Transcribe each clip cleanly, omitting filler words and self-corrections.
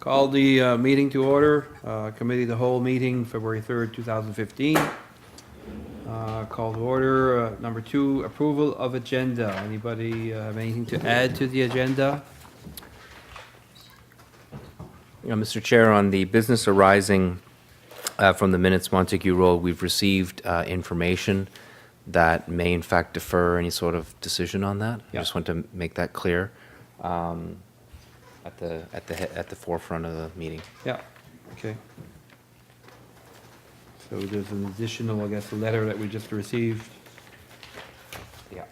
Call the meeting to order. Committee of the whole meeting, February 3rd, 2015. Call to order. Number 2, approval of agenda. Anybody have anything to add to the agenda? Mr. Chair, on the business arising from the minutes Montague Road, we've received information that may in fact defer any sort of decision on that. Yeah. I just want to make that clear at the forefront of the meeting. Yeah, okay. So there's an additional, I guess, letter that we just received. Yeah.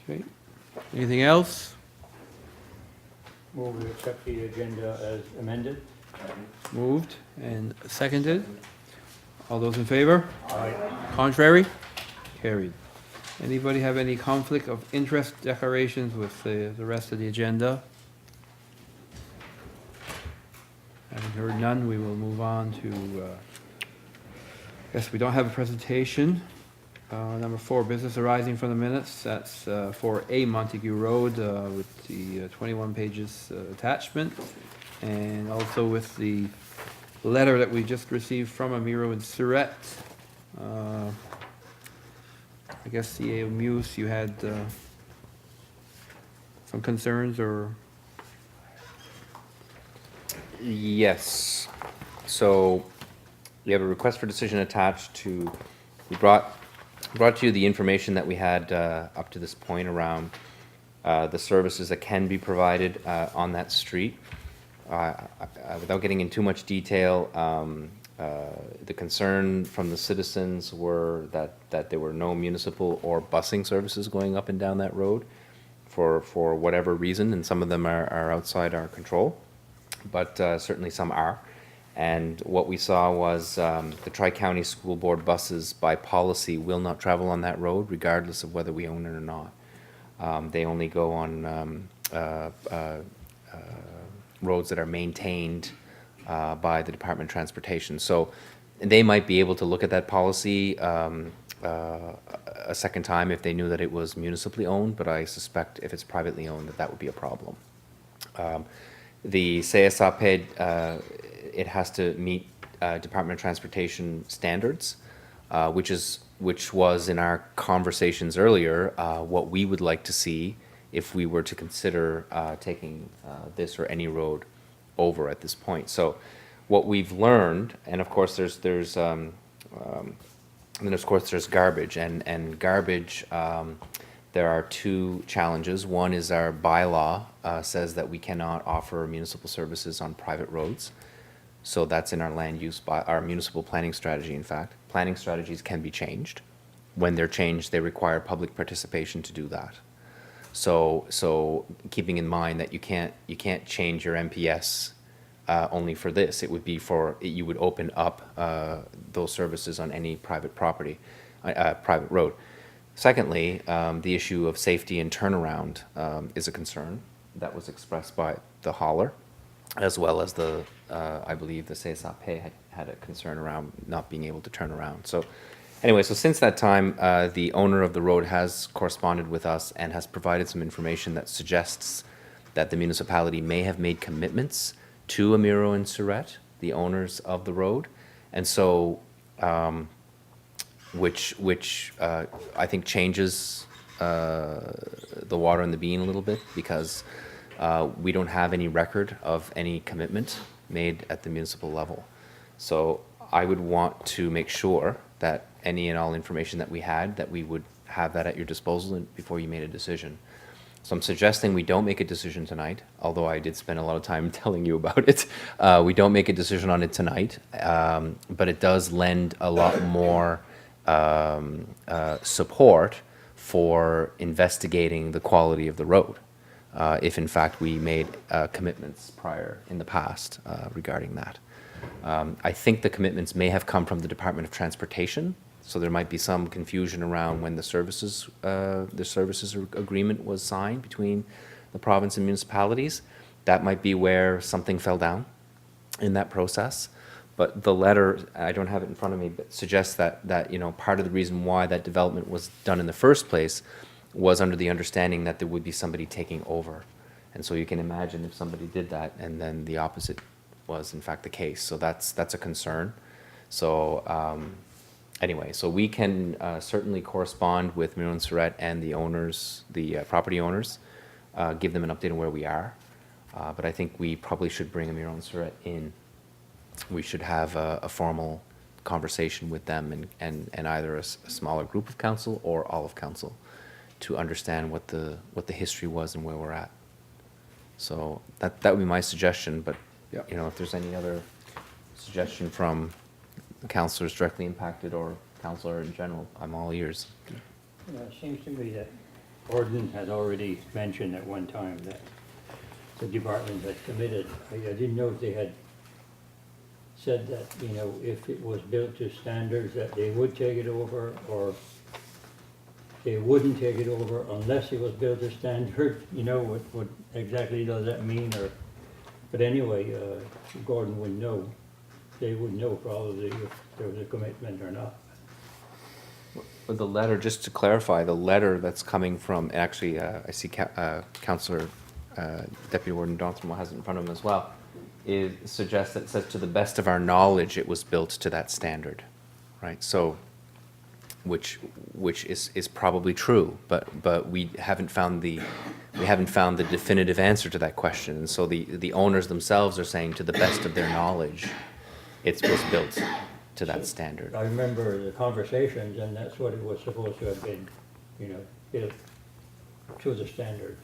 Okay. Anything else? Move to accept the agenda as amended. Moved and seconded. All those in favor? Aye. Contrary? Carried. Anybody have any conflict of interest declarations with the rest of the agenda? Having heard none, we will move on to, guess we don't have a presentation. Number 4, business arising from the minutes. That's for A Montague Road with the 21 pages attachment, and also with the letter that we just received from Amiro and Surratt. I guess CA Muse, you had some concerns or? Yes. So we have a request for decision attached to, we brought to you the information that we had up to this point around the services that can be provided on that street. Without getting into too much detail, the concern from the citizens were that there were no municipal or busing services going up and down that road for whatever reason, and some of them are outside our control, but certainly some are. And what we saw was the Tri-County School Board buses, by policy, will not travel on that road regardless of whether we own it or not. They only go on roads that are maintained by the Department of Transportation. So they might be able to look at that policy a second time if they knew that it was municipally owned, but I suspect if it's privately owned that would be a problem. The CSAP, it has to meet Department of Transportation standards, which was in our conversations earlier what we would like to see if we were to consider taking this or any road over at this point. So what we've learned, and of course there's garbage, and garbage, there are 2 challenges. One is our bylaw says that we cannot offer municipal services on private roads. So that's in our land use, by our municipal planning strategy, in fact. Planning strategies can be changed. When they're changed, they require public participation to do that. So keeping in mind that you can't change your MPS only for this. It would be you would open up those services on any private property, private road. Secondly, the issue of safety and turnaround is a concern that was expressed by the hauler, as well as I believe the CSAP had a concern around not being able to turn around. So anyway, so since that time, the owner of the road has corresponded with us and has provided some information that suggests that the municipality may have made commitments to Amiro and Surratt, the owners of the road, and so which I think changes the water in the bean a little bit, because we don't have any record of any commitment made at the municipal level. So I would want to make sure that any and all information that we had, that we would have that at your disposal before you made a decision. So I'm suggesting we don't make a decision tonight, although I did spend a lot of time telling you about it. We don't make a decision on it tonight, but it does lend a lot more support for investigating the quality of the road, if in fact we made commitments prior in the past regarding that. I think the commitments may have come from the Department of Transportation, so there might be some confusion around when the services agreement was signed between the province and municipalities. That might be where something fell down in that process. But the letter, I don't have it in front of me, but suggests that part of the reason why that development was done in the first place was under the understanding that there would be somebody taking over. And so you can imagine if somebody did that and then the opposite was in fact the case. So that's a concern. So anyway, so we can certainly correspond with Municipal and Surratt and the owners, the property owners, give them an update on where we are. But I think we probably should bring Municipal and Surratt in. We should have a formal conversation with them and either a smaller group of council or all of council to understand what the history was and where we're at. So that would be my suggestion, but Yeah. you know, if there's any other suggestion from the councillors directly impacted or councillor in general, I'm all ears. It seems to me that Ordnance had already mentioned at one time that the department had committed, I didn't know if they had said that, you know, if it was built to standards that they would take it over, or they wouldn't take it over unless it was built to standard, you know, what exactly does that mean, or, but anyway, Gordon would know, they would know probably if there was a commitment or not. But the letter, just to clarify, the letter that's coming from, actually, I see Councillor Deputy Warden Dontham has it in front of him as well, suggests that it says, to the best of our knowledge, it was built to that standard, right? So, which is probably true, but we haven't found the definitive answer to that question. And so the owners themselves are saying, to the best of their knowledge, it was built to that standard. I remember the conversations, and that's what it was supposed to have been, you know, built to the standards.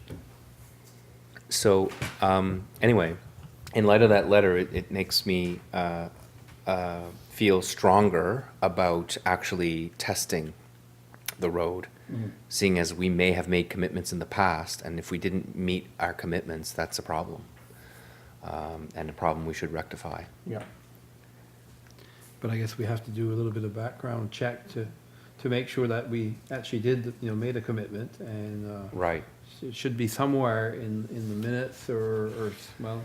So, anyway, in light of that letter, it makes me feel stronger about actually testing the road, seeing as we may have made commitments in the past, and if we didn't meet our commitments, that's a problem, and a problem we should rectify. Yeah. But I guess we have to do a little bit of background check to make sure that we actually did, you know, made a commitment, and Right. it should be somewhere in the minutes or well.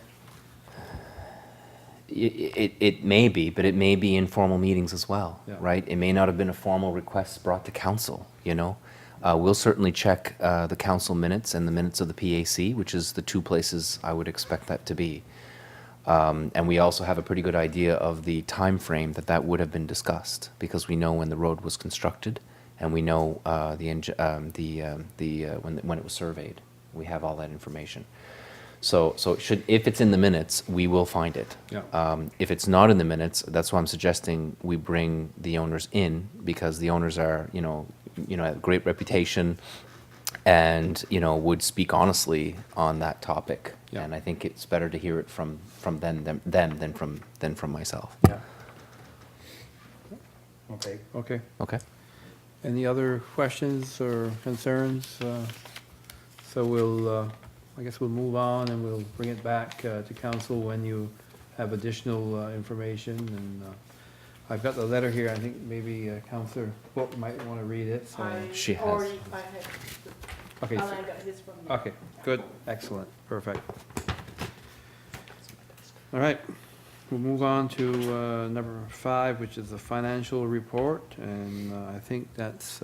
It may be, but it may be in formal meetings as well, Yeah. right? It may not have been a formal request brought to council, you know? We'll certainly check the council minutes and the minutes of the PAC, which is the two places I would expect that to be. And we also have a pretty good idea of the time frame that would have been discussed, because we know when the road was constructed, and we know when it was surveyed. We have all that information. So if it's in the minutes, we will find it. Yeah. If it's not in the minutes, that's why I'm suggesting we bring the owners in, because the owners are, you know, have great reputation, and you know, would speak honestly on that topic. Yeah. And I think it's better to hear it from them than from myself. Yeah. Okay. Okay. Okay. Any other questions or concerns? So we'll, I guess we'll move on, and we'll bring it back to council when you have additional information. And I've got the letter here. I think maybe Councillor Book might want to read it. So. She has. I had, Okay. Alan got his from there. Okay, good, excellent, perfect. All right, we'll move on to number 5, which is the financial report, and I think that's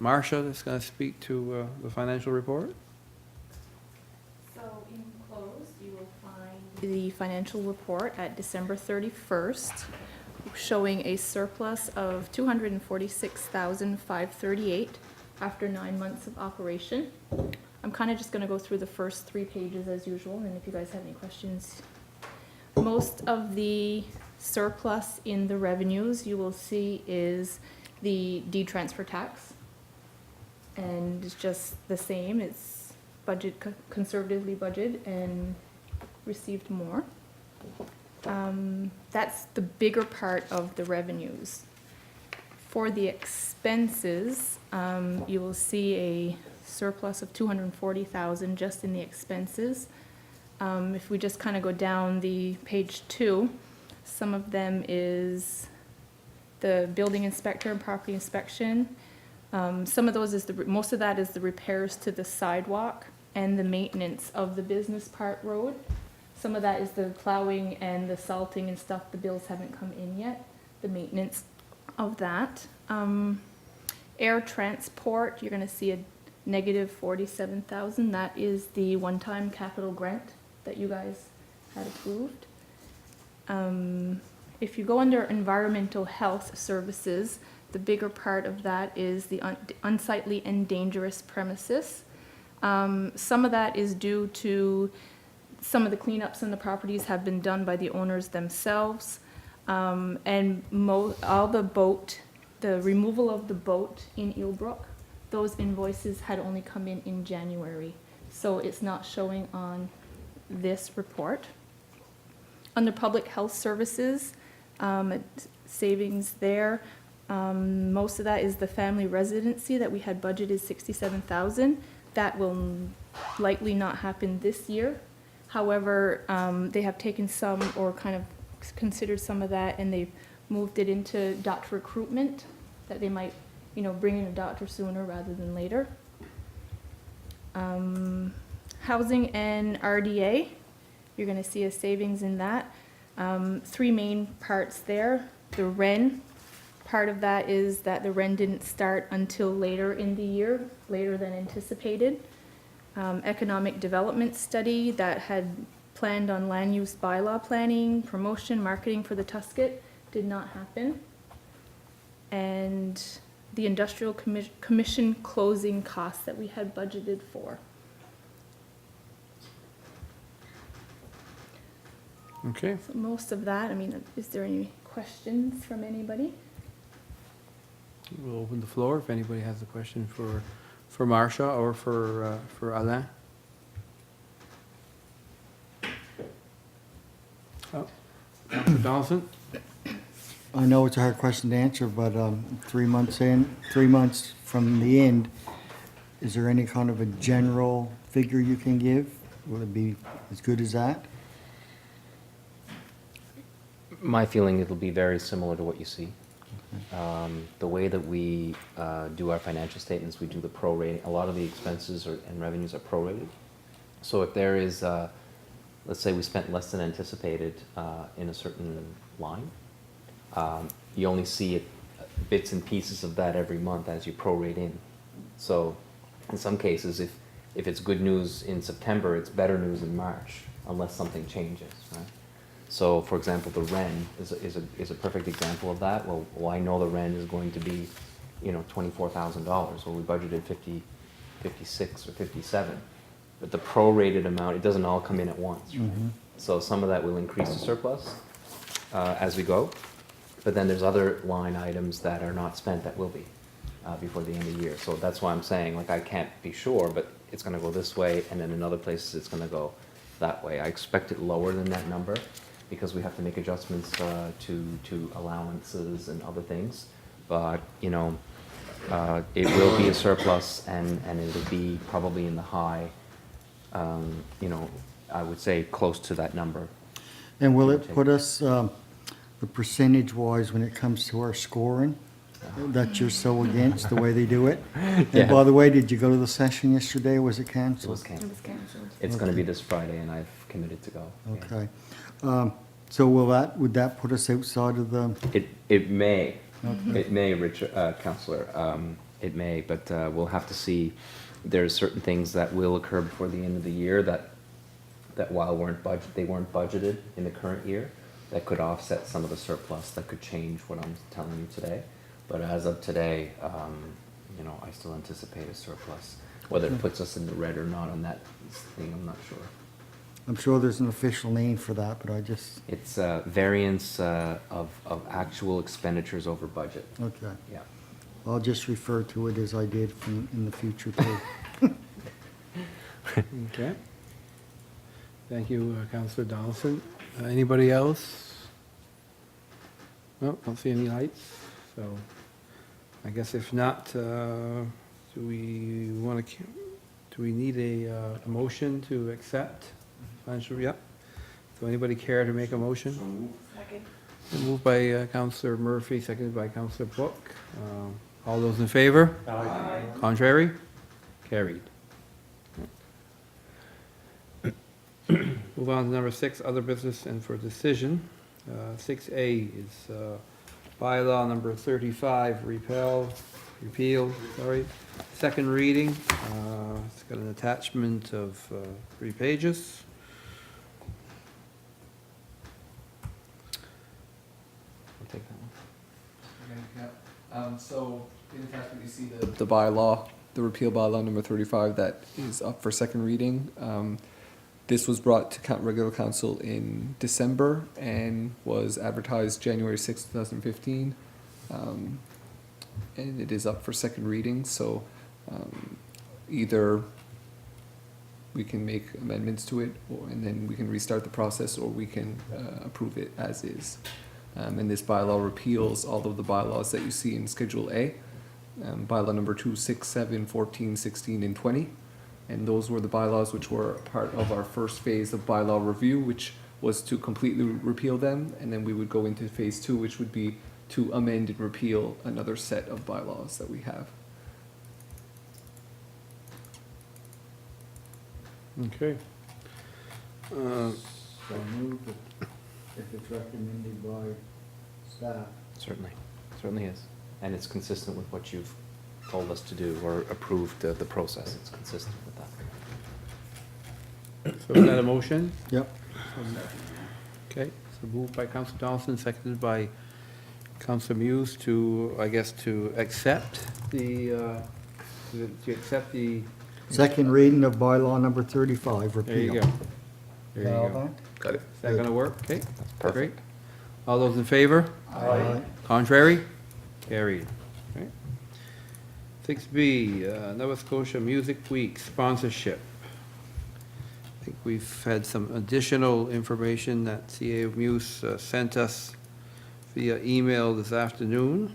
Marcia that's going to speak to the financial report. So in close, you will find the financial report at December 31st, showing a surplus of $246,538 after 9 months of operation. I'm kind of just going to go through the first 3 pages as usual, and if you guys have any questions. Most of the surplus in the revenues you will see is the deed-transfer tax. And it's just the same, it's conservatively budgeted and received more. That's the bigger part of the revenues. For the expenses, you will see a surplus of $240,000 just in the expenses. If we just kind of go down the page 2, some of them is the building inspector and property inspection. Some of those is most of that is the repairs to the sidewalk and the maintenance of the Business Park Road. Some of that is the plowing and the salting and stuff. The bills haven't come in yet. The maintenance of that. Air transport, you're going to see a negative 47,000. That is the one-time capital grant that you guys had approved. If you go under environmental health services, the bigger part of that is the unsightly and dangerous premises. Some of that is due to some of the cleanups in the properties have been done by the owners themselves. And the removal of the boat in Eelbrook, those invoices had only come in January. So it's not showing on this report. Under public health services, savings there. Most of that is the family residency that we had budgeted 67,000. That will likely not happen this year. However, they have taken some or kind of considered some of that and they've moved it into doctor recruitment, that they might, bring in a doctor sooner rather than later. Housing and RDA, you're gonna see a savings in that. Three main parts there. The REN, part of that is that the REN didn't start until later in the year, later than anticipated. Economic development study that had planned on land use bylaw planning, promotion, marketing for the Tusket did not happen. And the industrial commission closing costs that we had budgeted for. Okay, So most of that, is there any questions from anybody? we'll open the floor if anybody has a question for Marcia or for Alain. Oh, Councillor Donaldson? I know it's a hard question to answer, but 3 months in, 3 months from the end, is there any kind of a general figure you can give? Will it be as good as that? My feeling, it'll be very similar to what you see. The way that we do our financial statements, we do the prorating. A lot of the expenses and revenues are prorated. So if there is, let's say we spent less than anticipated in a certain line, you only see bits and pieces of that every month as you prorate in. So in some cases, if it's good news in September, it's better news in March, unless something changes, right? So, for example, the REN is a perfect example of that. Well, I know the REN is going to be, $24,000. Well, we budgeted 56 or 57. But the prorated amount, it doesn't all come in at once, right? So some of that will increase the surplus as we go. But then there's other line items that are not spent that will be before the end of the year. So that's why I'm saying, I can't be sure, but it's gonna go this way, and then in other places it's gonna go that way. I expect it lower than that number, because we have to make adjustments to allowances and other things. But, it will be a surplus, and it'll be probably in the high, I would say close to that number. And will it put us, the percentage-wise, when it comes to our scoring, that you're so against the way they do it? Yeah. And by the way, did you go to the session yesterday, or was it It canceled? was It canceled. was canceled. It's gonna be this Friday, and I've committed to go. Yeah. Okay. So would that put us outside of the, It may, Richard, Counselor, it may, but we'll have to see. There's certain things that will occur before the end of the year that while they weren't budgeted in the current year, that could offset some of the surplus, that could change what I'm telling you today. But as of today, I still anticipate a surplus. Whether it puts us in the red or not on that thing, I'm not sure. I'm sure there's an official name for that, but I just, It's variance of actual expenditures over budget. okay. Yeah. I'll just refer to it as I did in the future too. Okay. Thank you, Councillor Donaldson. Anybody else? No, don't see any lights, so I guess if not, do we need a motion to accept? Financial, yep. So anybody care to make a motion? Second. Moved by Councillor Murphy, seconded by Councillor Book. All those in favor? Aye. Contrary? Carried. Move on to number 6, other business and for decision. 6A is bylaw number 35, repeal, second reading. It's got an attachment of 3 pages. I'll take that one. So in attachment, you see the bylaw, the repeal bylaw number 35 that is up for second reading. This was brought to regular council in December and was advertised January 6, 2015. And it is up for second reading, so either we can make amendments to it, and then we can restart the process, or we can approve it as is. And this bylaw repeals all of the bylaws that you see in Schedule A, bylaw number 2, 6, 7, 14, 16, and 20. And those were the bylaws which were part of our first phase of bylaw review, which was to completely repeal them, and then we would go into phase 2, which would be to amend and repeal another set of bylaws that we have. Okay. So move if it's recommended by staff. Certainly, certainly is. And it's consistent with what you've told us to do or approved the process. It's consistent with that. So is that a motion? Yep. Okay, so moved by Councillor Donaldson, seconded by Councillor Muse to, I guess, to accept the, Second reading of bylaw number 35, repeal. there you go. There you All go. that? Got it. Is that gonna work? Okay, That's great. perfect. All those in favor? Aye. Contrary? Carried. Okay. 6B, Nova Scotia Music Week sponsorship. I think we've had some additional information that CA of Muse sent us via email this afternoon.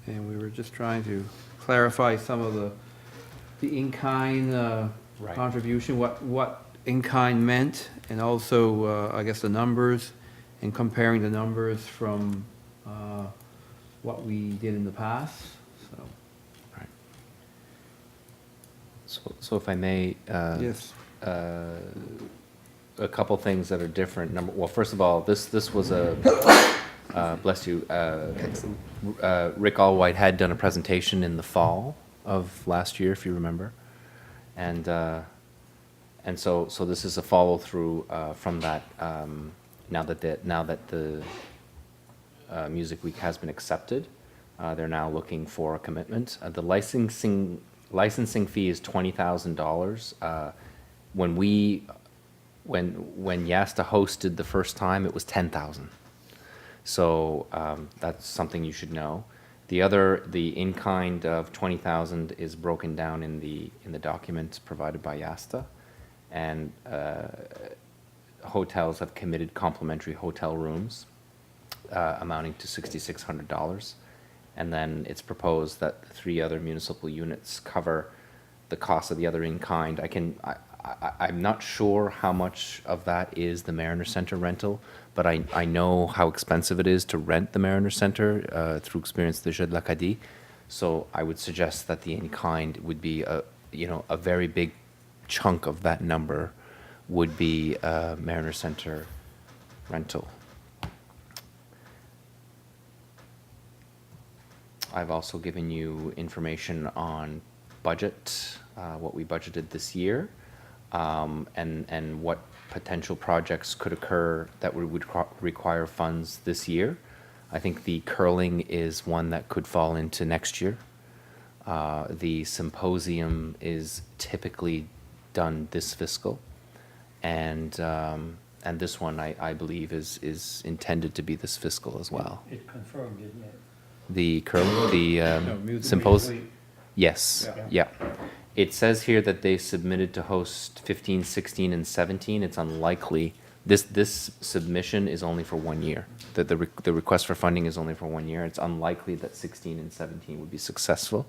And we were just trying to clarify some of the in-kind Right. contribution, what in-kind meant, and also, I guess, the numbers, and comparing the numbers from what we did in the past, so. Right. So if I may, Yes. a couple things that are different. Well, first of all, this was a, bless you, Rick Allwhite had done a presentation in the fall of last year, if you remember. And so this is a follow-through from that, now that the Music Week has been accepted. They're now looking for a commitment. The licensing fee is $20,000. When Yasta hosted the first time, it was $10,000. So that's something you should know. The in-kind of $20,000 is broken down in the documents provided by Yasta, and hotels have committed complimentary hotel rooms amounting to $6,600. And then it's proposed that the 3 other municipal units cover the cost of the other in-kind. I'm not sure how much of that is the Mariner Center rental, but I know how expensive it is to rent the Mariner Center through experience the Jeux de l'Acadie. So I would suggest that the in-kind would be a very big chunk of that number would be Mariner Center rental. I've also given you information on budget, what we budgeted this year, and what potential projects could occur that would require funds this year. I think the curling is one that could fall into next year. The symposium is typically done this fiscal, and this one I believe is intended to be this fiscal as well. It confirmed, didn't it? The curling, the Music symposium. Yes, Yeah. yeah. It says here that they submitted to host 15, 16, and 17. It's unlikely. This submission is only for 1 year. The request for funding is only for 1 year. It's unlikely that 16 and 17 would be successful,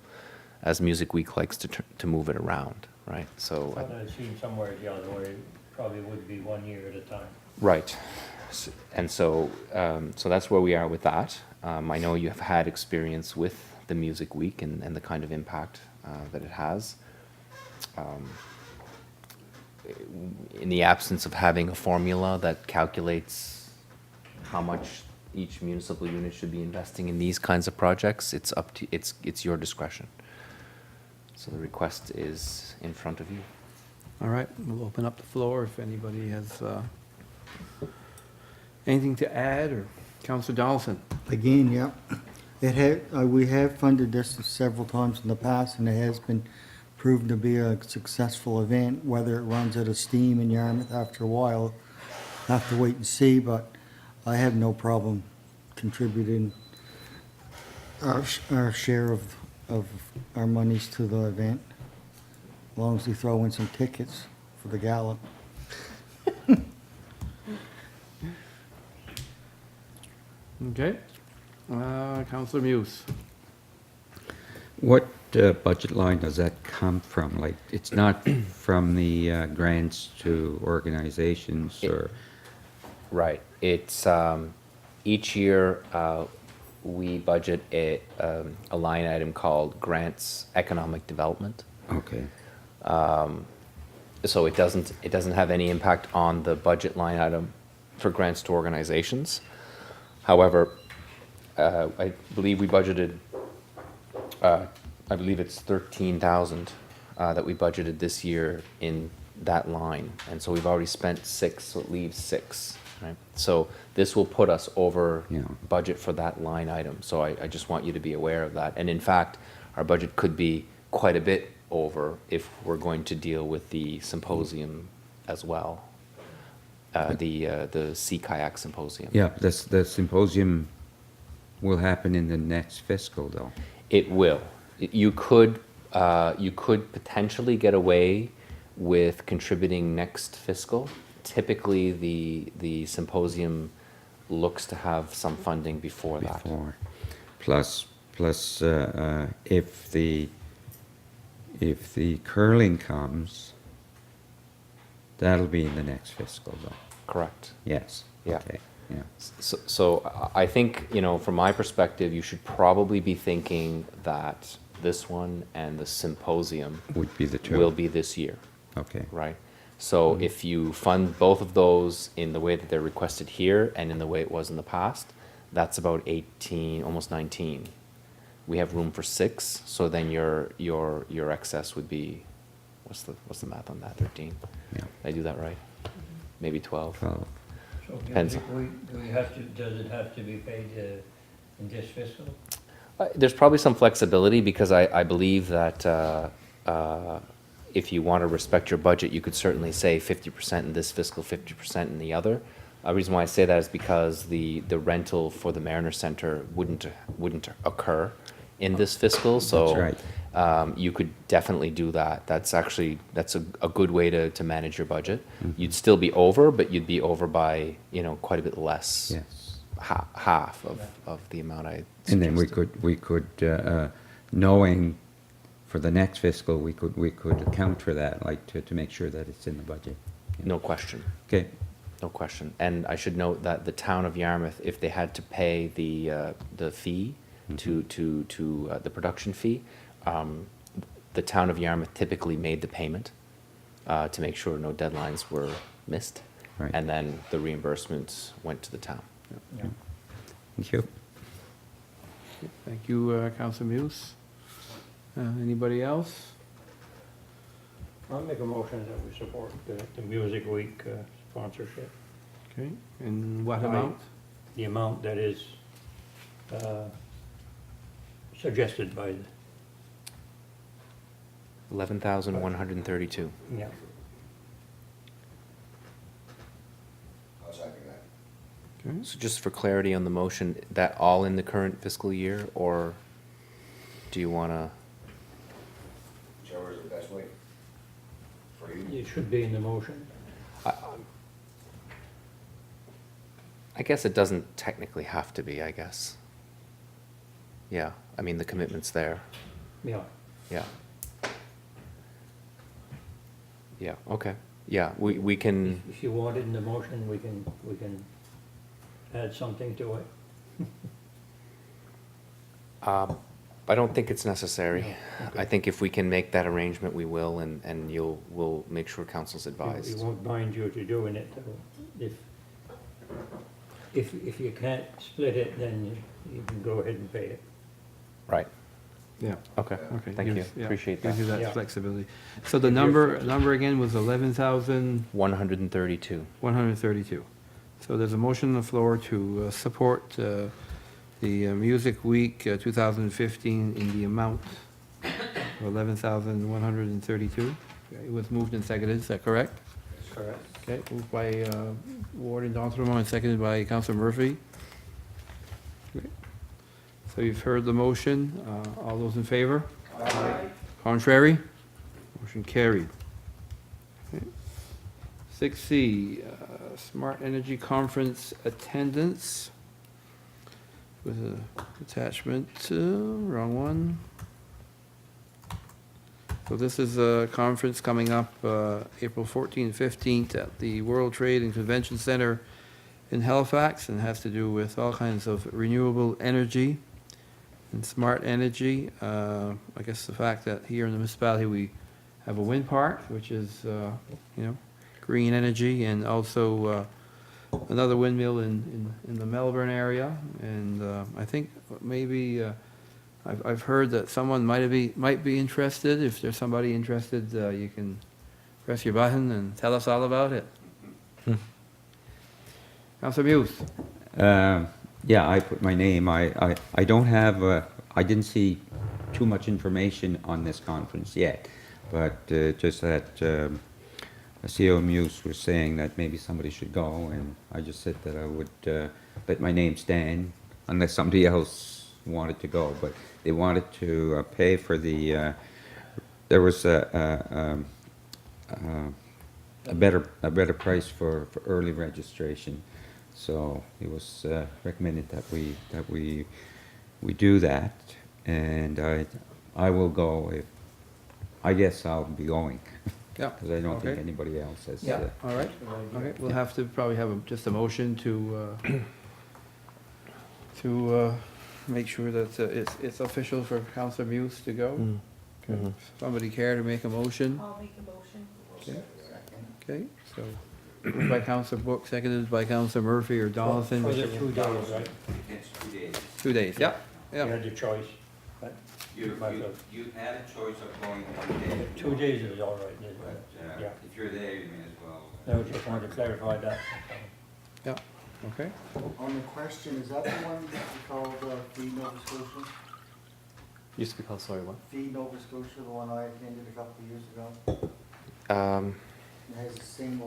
as Music Week likes to move it around, right? So. I thought I'd seen somewhere the other way, it probably would be 1 year at a time. Right. And so that's where we are with that. I know you have had experience with the Music Week and the kind of impact that it has. In the absence of having a formula that calculates how much, each municipal unit should be investing in these kinds of projects, it's up to, it's your discretion. So the request is in front of you. All right, we'll open up the floor if anybody has anything to add, or Councillor Donaldson. Again, yeah, we have funded this several times in the past, and it has been proved to be a successful event. Whether it runs out of steam in Yarmouth after a while, have to wait and see, but I have no problem contributing our share of our monies to the event, as long as we throw in some tickets for the gala. Okay. Councillor Muse. What budget line does that come from? Like, it's not from the grants to organizations or? Right. It's, each year, we budget a line item called Grants Economic Development. Okay, So it doesn't have any impact on the budget line item for grants to organizations. However, I believe we budgeted, I believe it's 13,000 that we budgeted this year in that line. And so we've already spent 6, so it leaves 6, right? So this will put us over Yeah. budget for that line item. So I just want you to be aware of that. And in fact, our budget could be quite a bit over if we're going to deal with the symposium as well. The Sea Kayak Symposium. yeah, the symposium will happen in the next fiscal though. It will. You could potentially get away with contributing next fiscal. Typically, the symposium looks to have some funding before that. Before. Plus, if the curling comes, that'll be in the next fiscal though. Correct. Yes. Yeah. Okay. Yeah. So I think, from my perspective, you should probably be thinking that this one and the symposium Would be the two. will be this year, Okay. right? So if you fund both of those in the way that they're requested here and in the way it was in the past, that's about 18, almost 19. We have room for 6, so then your excess would be, what's the math on that, 13? Yeah. Did I do that right? Maybe 12? 12. So Depends. do we have to, does it have to be paid in this fiscal? There's probably some flexibility because I believe that if you want to respect your budget, you could certainly say 50% in this fiscal, 50% in the other. The reason why I say that is because the rental for the Mariner Center wouldn't occur in this fiscal, so That's right. you could definitely do that. That's a good way to manage your budget. You'd still be over, but you'd be over by quite a bit less. Yes. Half of the amount I suggested. And then we could, knowing for the next fiscal, we could account for that, like to make sure that it's in the budget. No question. Okay. No question. And I should note that the town of Yarmouth, if they had to pay the fee to the production fee, the town of Yarmouth typically made the payment to make sure no deadlines were missed. Right. And then the reimbursements went to the town. Yeah. Thank you. Thank you, Councillor Muse. Anybody else? I'll make a motion that we support the Music Week sponsorship. Okay, and what Aye. amount? The amount that is suggested by the, 11,132. yeah. Okay. So just for clarity on the motion, that all in the current fiscal year, or do you want to? Whichever is the best way for you. It should be in the motion. I guess it doesn't technically have to be, I guess. Yeah, I mean, the commitment's there. Yeah. Yeah. Yeah, okay. Yeah, we can, If you want it in the motion, we can add something to it. I don't think it's necessary. Okay. I think if we can make that arrangement, we will, and we'll make sure council's It advised. won't bind you to doing it, though. if you can't split it, then you can go ahead and pay it. Right, Yeah. okay, Okay. thank you, gives- yeah, appreciate Gives you that. that Yeah. flexibility. So the number again was 11,132. 132. So there's a motion on the floor to support the Music Week 2015 in the amount of 11,132. It was moved and seconded, is that correct? Correct. Okay, moved by Ward and Dontremont and seconded by Councilor Murphy. Okay. So you've heard the motion. All those in favor? Aye. Contrary? Motion carried. Okay. 6C, Smart Energy Conference attendance with a attachment, wrong one. So this is a conference coming up April 14th, 15th at the World Trade and Convention Center in Halifax, and has to do with all kinds of renewable energy and smart energy. I guess the fact that here in the municipality, we have a wind park, which is, green energy, and also another windmill in the Melbourne area. And I think maybe, I've heard that someone might be interested. If there's somebody interested, you can press your button and tell us all about it. Councilor Muse? Yeah, I put my name. I don't have, I didn't see too much information on this conference yet, but just that CEO Muse was saying that maybe somebody should go, and I just said that I would let my name stand unless somebody else wanted to go. But they wanted to pay for the, there was a better price for early registration. So it was recommended that we do that, and I will go. If I guess I'll be going Yeah. because I don't think Okay. anybody else has. Yeah, all right. Okay, we'll have to probably have just a motion to make sure that it's official for Councilor Muse to go. Okay. Somebody care to make a motion? I'll make a motion. Okay. Okay, so moved by Councilor Book, seconded by Councilor Murphy or Donaldson. For the whichever- 2 days, right? It's 2 days. 2 days, yeah, You yeah. had the choice, but You had a choice of going 1 day. 2 days is all right, isn't But it? Yeah. if you're there, you may as well. No, just wanted to clarify that. Yeah, okay. On the question, is that the one that we called Feed Nova Scotia? Used to be called, sorry, what? Feed Nova Scotia, the one I attended a couple of years ago? It has the same,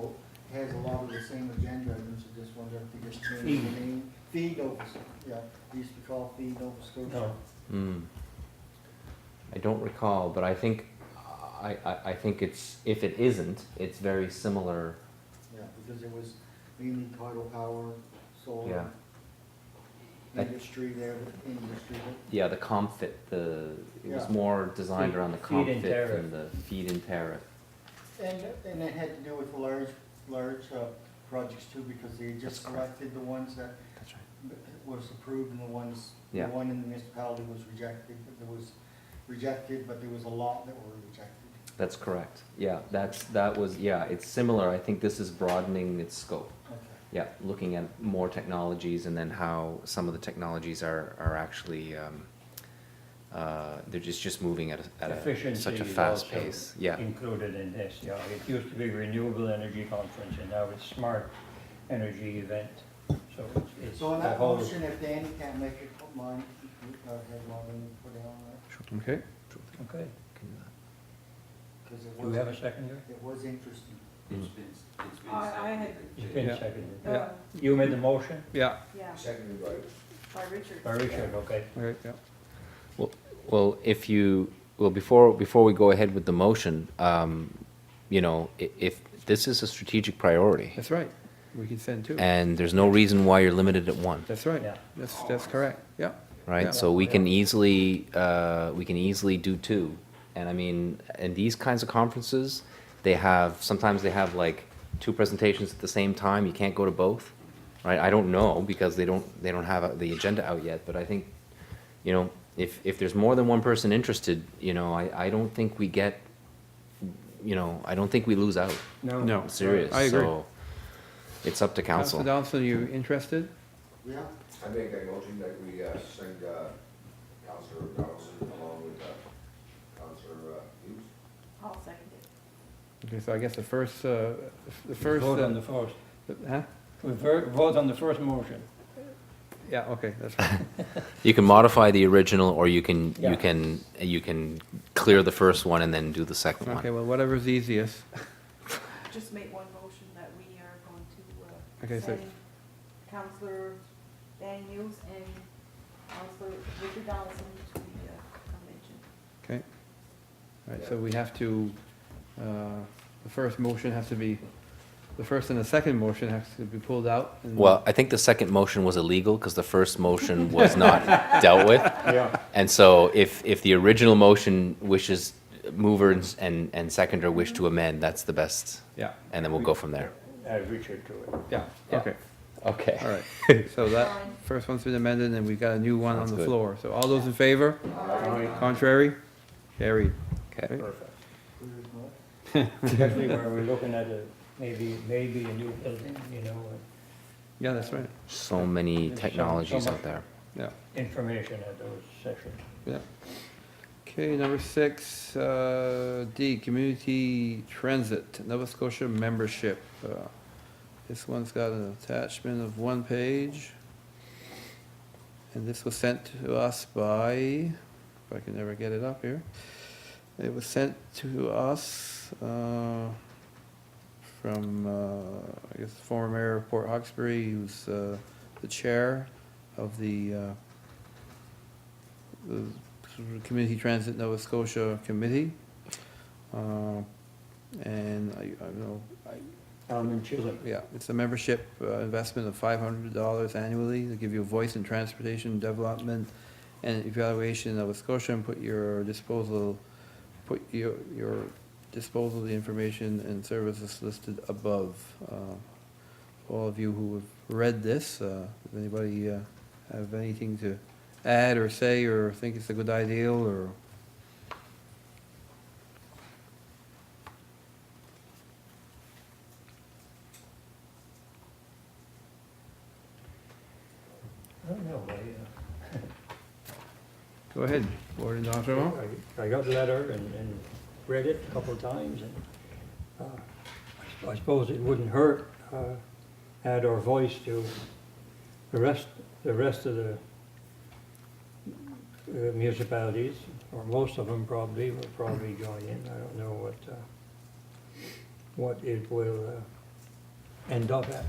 has a lot of the same agenda items, I just wonder if they just changed the name. Feed Nova, yeah, it used to be called Feed Nova Scotia. No. I don't recall, but I think, I think it's, if it isn't, it's very similar. Yeah, because it was mainly tidal power, solar, Yeah. industry there, industry. Yeah, the comfit, it was Yeah. more designed around the Feed-in comfit tariff. than the feed-in tariff. And it had to do with large projects too, because they just selected the ones that That's right. was approved and the ones, the Yeah. one in the municipality was rejected. There was rejected, but there was a lot that were rejected. That's correct. Yeah, that was, yeah, it's similar. I think this is broadening its scope. Okay. Yeah, looking at more technologies and then how some of the technologies are actually, they're just moving at Efficiency such a is fast also pace. Yeah, included in this, yeah. It used to be Renewable Energy Conference, and now it's Smart Energy Event. So it's So on a that whole. motion, if Danny can't make it, put mine, have one put it on there, Okay, Okay. because it Do we was, have a seconder? it was interesting. It's been I had, It's been Yeah. seconded. Yeah. You made the motion? yeah, yeah, Seconded by by Richard. By Richard, okay. all right, yeah. well, before we go ahead with the motion, if this is a strategic priority, That's right. We can send two. and there's no reason why you're limited at one. That's right. Yeah. That's correct, yeah. Right, Yeah. so we can easily do two. And I mean, in these kinds of conferences, sometimes they have like two presentations at the same time, you can't go to both, right? I don't know, because they don't have the agenda out yet, but I think, if there's more than one person interested, I don't think we get, I don't think we lose out. No. I'm serious, I agree. so it's up to council. Councilor Donaldson, you interested? Yeah. I make a motion that we send Councillor Donaldson along with Councillor Hughes. I'll second it. Okay, so I guess the first, Vote on the first. huh? We vote on the first motion. Yeah, okay, that's right. You can modify the original, or you can, Yeah. you can clear the first one and then do the second one. Okay, well, whatever's easiest. Just make one motion that we are going to Okay, so- send Councillor Dan Hughes and Councillor Richard Donaldson to the convention. Okay. All right, so we have to, the first motion has to be, the first and the second motion has to be pulled out. and- Well, I think the second motion was illegal because the first motion was not dealt with. Yeah. And so if the original motion wishes, mover and seconder wish to amend, that's the best. Yeah, And then we'll go from there. Add Richard to it. yeah, Yeah. okay, Okay. all right. So that Fine. first one's been amended, and we've got a new one on Sounds the good. floor. So all those in favor? Contrary? Carried. Okay. Perfect. Especially where we're looking at maybe a new building, you know, Yeah, that's right. So many There's technologies so out there. Yeah, information at those sessions. yeah. Okay, number 6, D, Community Transit, Nova Scotia membership. This one's got an attachment of 1 page. And this was sent to us by, if I can never get it up here. It was sent to us from, I guess, former mayor of Port Hawkesbury, who's the chair of the Community Transit Nova Scotia Committee. And I don't know, Alderman Chisholm. yeah, it's a membership investment of $500 annually to give you a voice in transportation development and evaluation in Nova Scotia, and put your disposal of the information and services listed above. All of you who have read this, does anybody have anything to add or say, or think it's a good idea, or? I don't know, Go ahead, Warden Dontrell. I got the letter and read it a couple of times, and I suppose it wouldn't hurt, add our voice to the rest of the municipalities, or most of them probably, will probably join in. I don't know what it will end up at.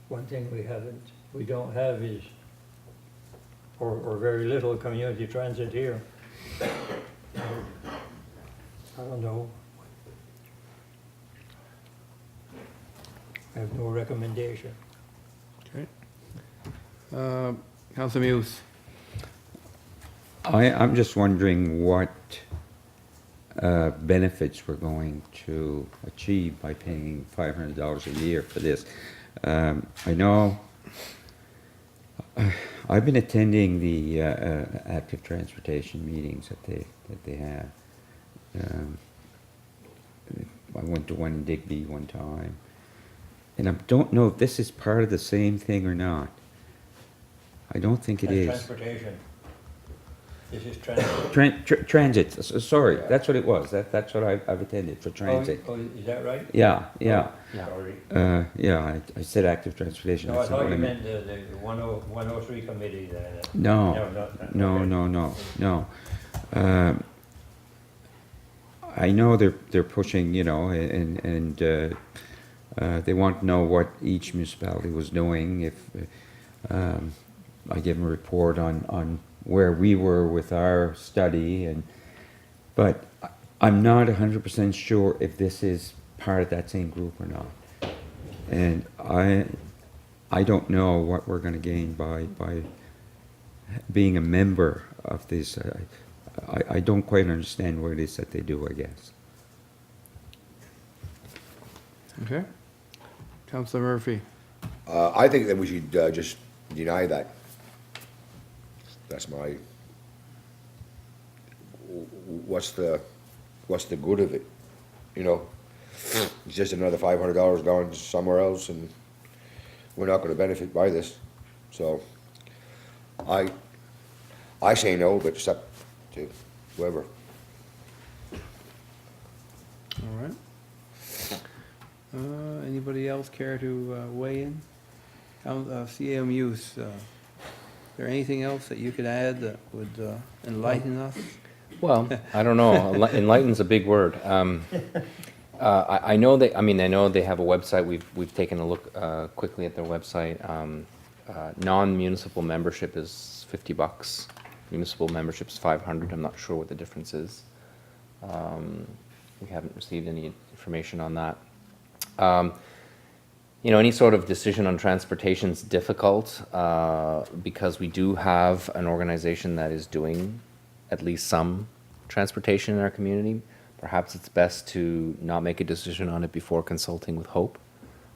One thing we don't have is, or very little community transit here. I don't know. I have no recommendation. Okay. Councilor Muse. I'm just wondering what benefits we're going to achieve by paying $500 a year for this. I know I've been attending the active transportation meetings that they have. I went to one in Digby one time, and I don't know if this is part of the same thing or not. I don't think it is. Transportation. This is transit. Transit, sorry, that's what it was. That's what I've attended, for transit. Oh, is that right? Yeah. Sorry. Yeah, I said active transportation. No, I that's not thought what you meant. meant the 103 committee then. No, not that. no. I know they're pushing, and they want to know what each municipality was doing. If I give them a report on where we were with our study, but I'm not 100% sure if this is part of that same group or not. And I don't know what we're going to gain by being a member of this. I don't quite understand what it is that they do, I guess. Okay. Councilor Murphy. I think that we should just deny that. That's my, what's the good of it, you know? it's just another $500 gone somewhere else, and we're not gonna benefit by this. So, I say no, but it's up to whoever. All right. Anybody else care to weigh in? CAMUs, is there anything else that you could add that would enlighten us? Well, I don't know. Enlighten's a big word. I know they. I mean, I know they have a website. We've taken a look quickly at their website. Non-municipal membership is $50. Municipal membership is $500. I'm not sure what the difference is. We haven't received any information on that. You know, any sort of decision on transportation is difficult because we do have an organization that is doing at least some transportation in our community. Perhaps it's best to not make a decision on it before consulting with Hope.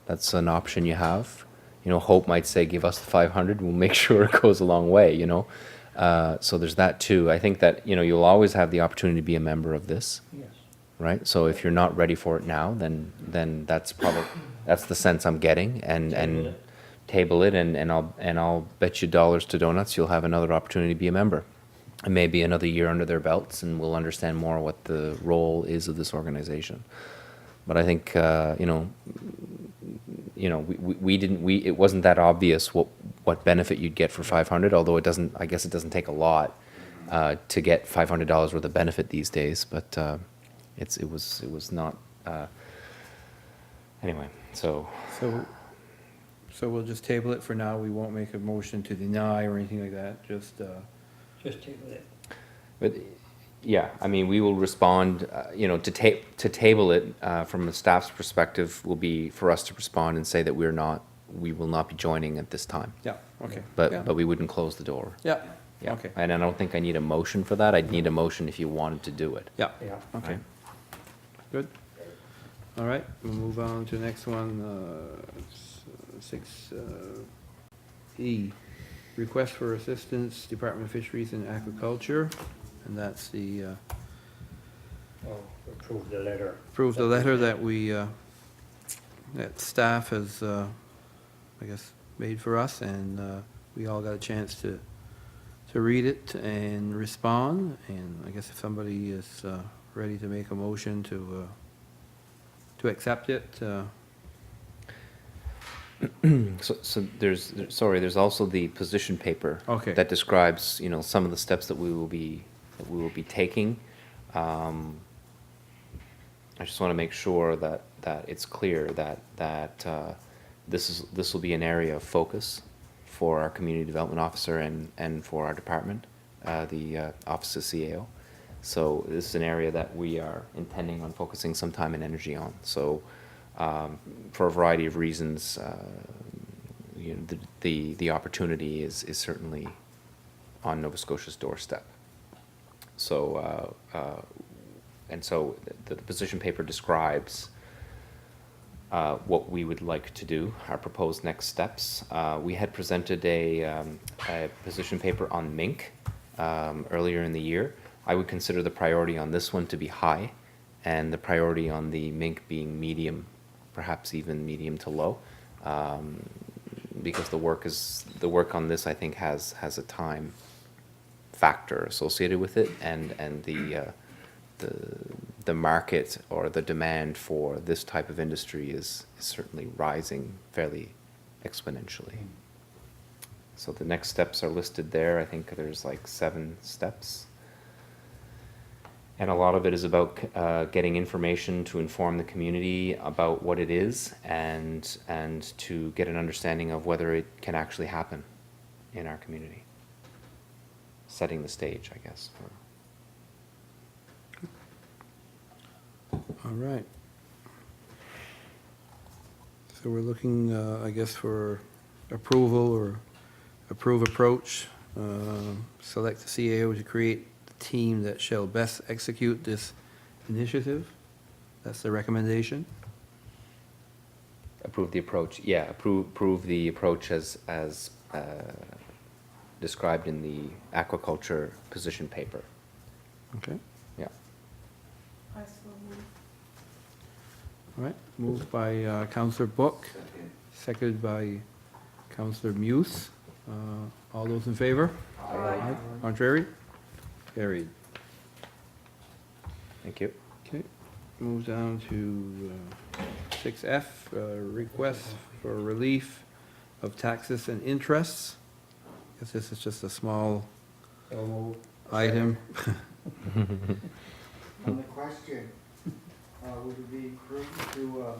That's an option you have. You know, Hope might say, give us the 500, we'll make sure it goes a long way, you know. So there's that too. I think that, you know, you'll always have the opportunity to be a member of this, Yes. right? So if you're not ready for it now, then that's probably, that's the sense I'm getting, and table it, and I'll bet you dollars to donuts you'll have another opportunity to be a member. And maybe another year under their belts, and we'll understand more what the role is of this organization. But I think it wasn't that obvious what benefit you'd get for 500. Although it doesn't, I guess it doesn't take a lot to get $500 worth of benefit these days. But it was not anyway. So we'll just table it for now. We won't make a motion to deny or anything like that, just, Just table it. But, yeah, I mean, we will respond, to table it, from the staff's perspective, will be for us to respond and say that we will not be joining at this time. yeah, okay. But, Yeah. but we wouldn't close the door. Yeah, Yeah. okay, And I don't think I need a motion for that. I'd need a motion if you wanted to do it. yeah, Yeah. okay. Good. All right, we'll move on to the next one, 6E. Request for assistance, Department of Fisheries and Aquaculture, and that's the, Oh, approve the letter. approve the letter that we, that staff has, I guess, made for us, and we all got a chance to read it and respond, and I guess if somebody is ready to make a motion to accept it, So there's also the position paper. Okay. That describes, some of the steps that we will be taking. I just want to make sure that it's clear that this will be an area of focus for our community development officer and for our department, the Office of CAO. So this is an area that we are intending on focusing some time and energy on. So for a variety of reasons, the opportunity is certainly on Nova Scotia's doorstep. So so the position paper describes what we would like to do, our proposed next steps. We had presented a position paper on mink earlier in the year. I would consider the priority on this one to be high, and the priority on the mink being medium, perhaps even medium to low, because the work on this, I think, has a time factor associated with it, and the market or the demand for this type of industry is certainly rising fairly exponentially. So the next steps are listed there. I think there's like 7 steps. And a lot of it is about getting information to inform the community about what it is, and to get an understanding of whether it can actually happen in our community. Setting the stage, I guess. all right. So we're looking, I guess, for approval or approve approach, select the CAO to create the team that shall best execute this initiative. That's the recommendation. Approve the approach. Yeah, approve the approach as described in the aquaculture position paper. Okay. Yeah. I so move. All right, moved by Counselor Book, seconded by Counselor Muse. All those in favor? Aye. Contrary? Carried. Thank you. Okay, move down to 6F, request for relief of taxes and interests. Guess this is just a small item. On the question, would it be prudent to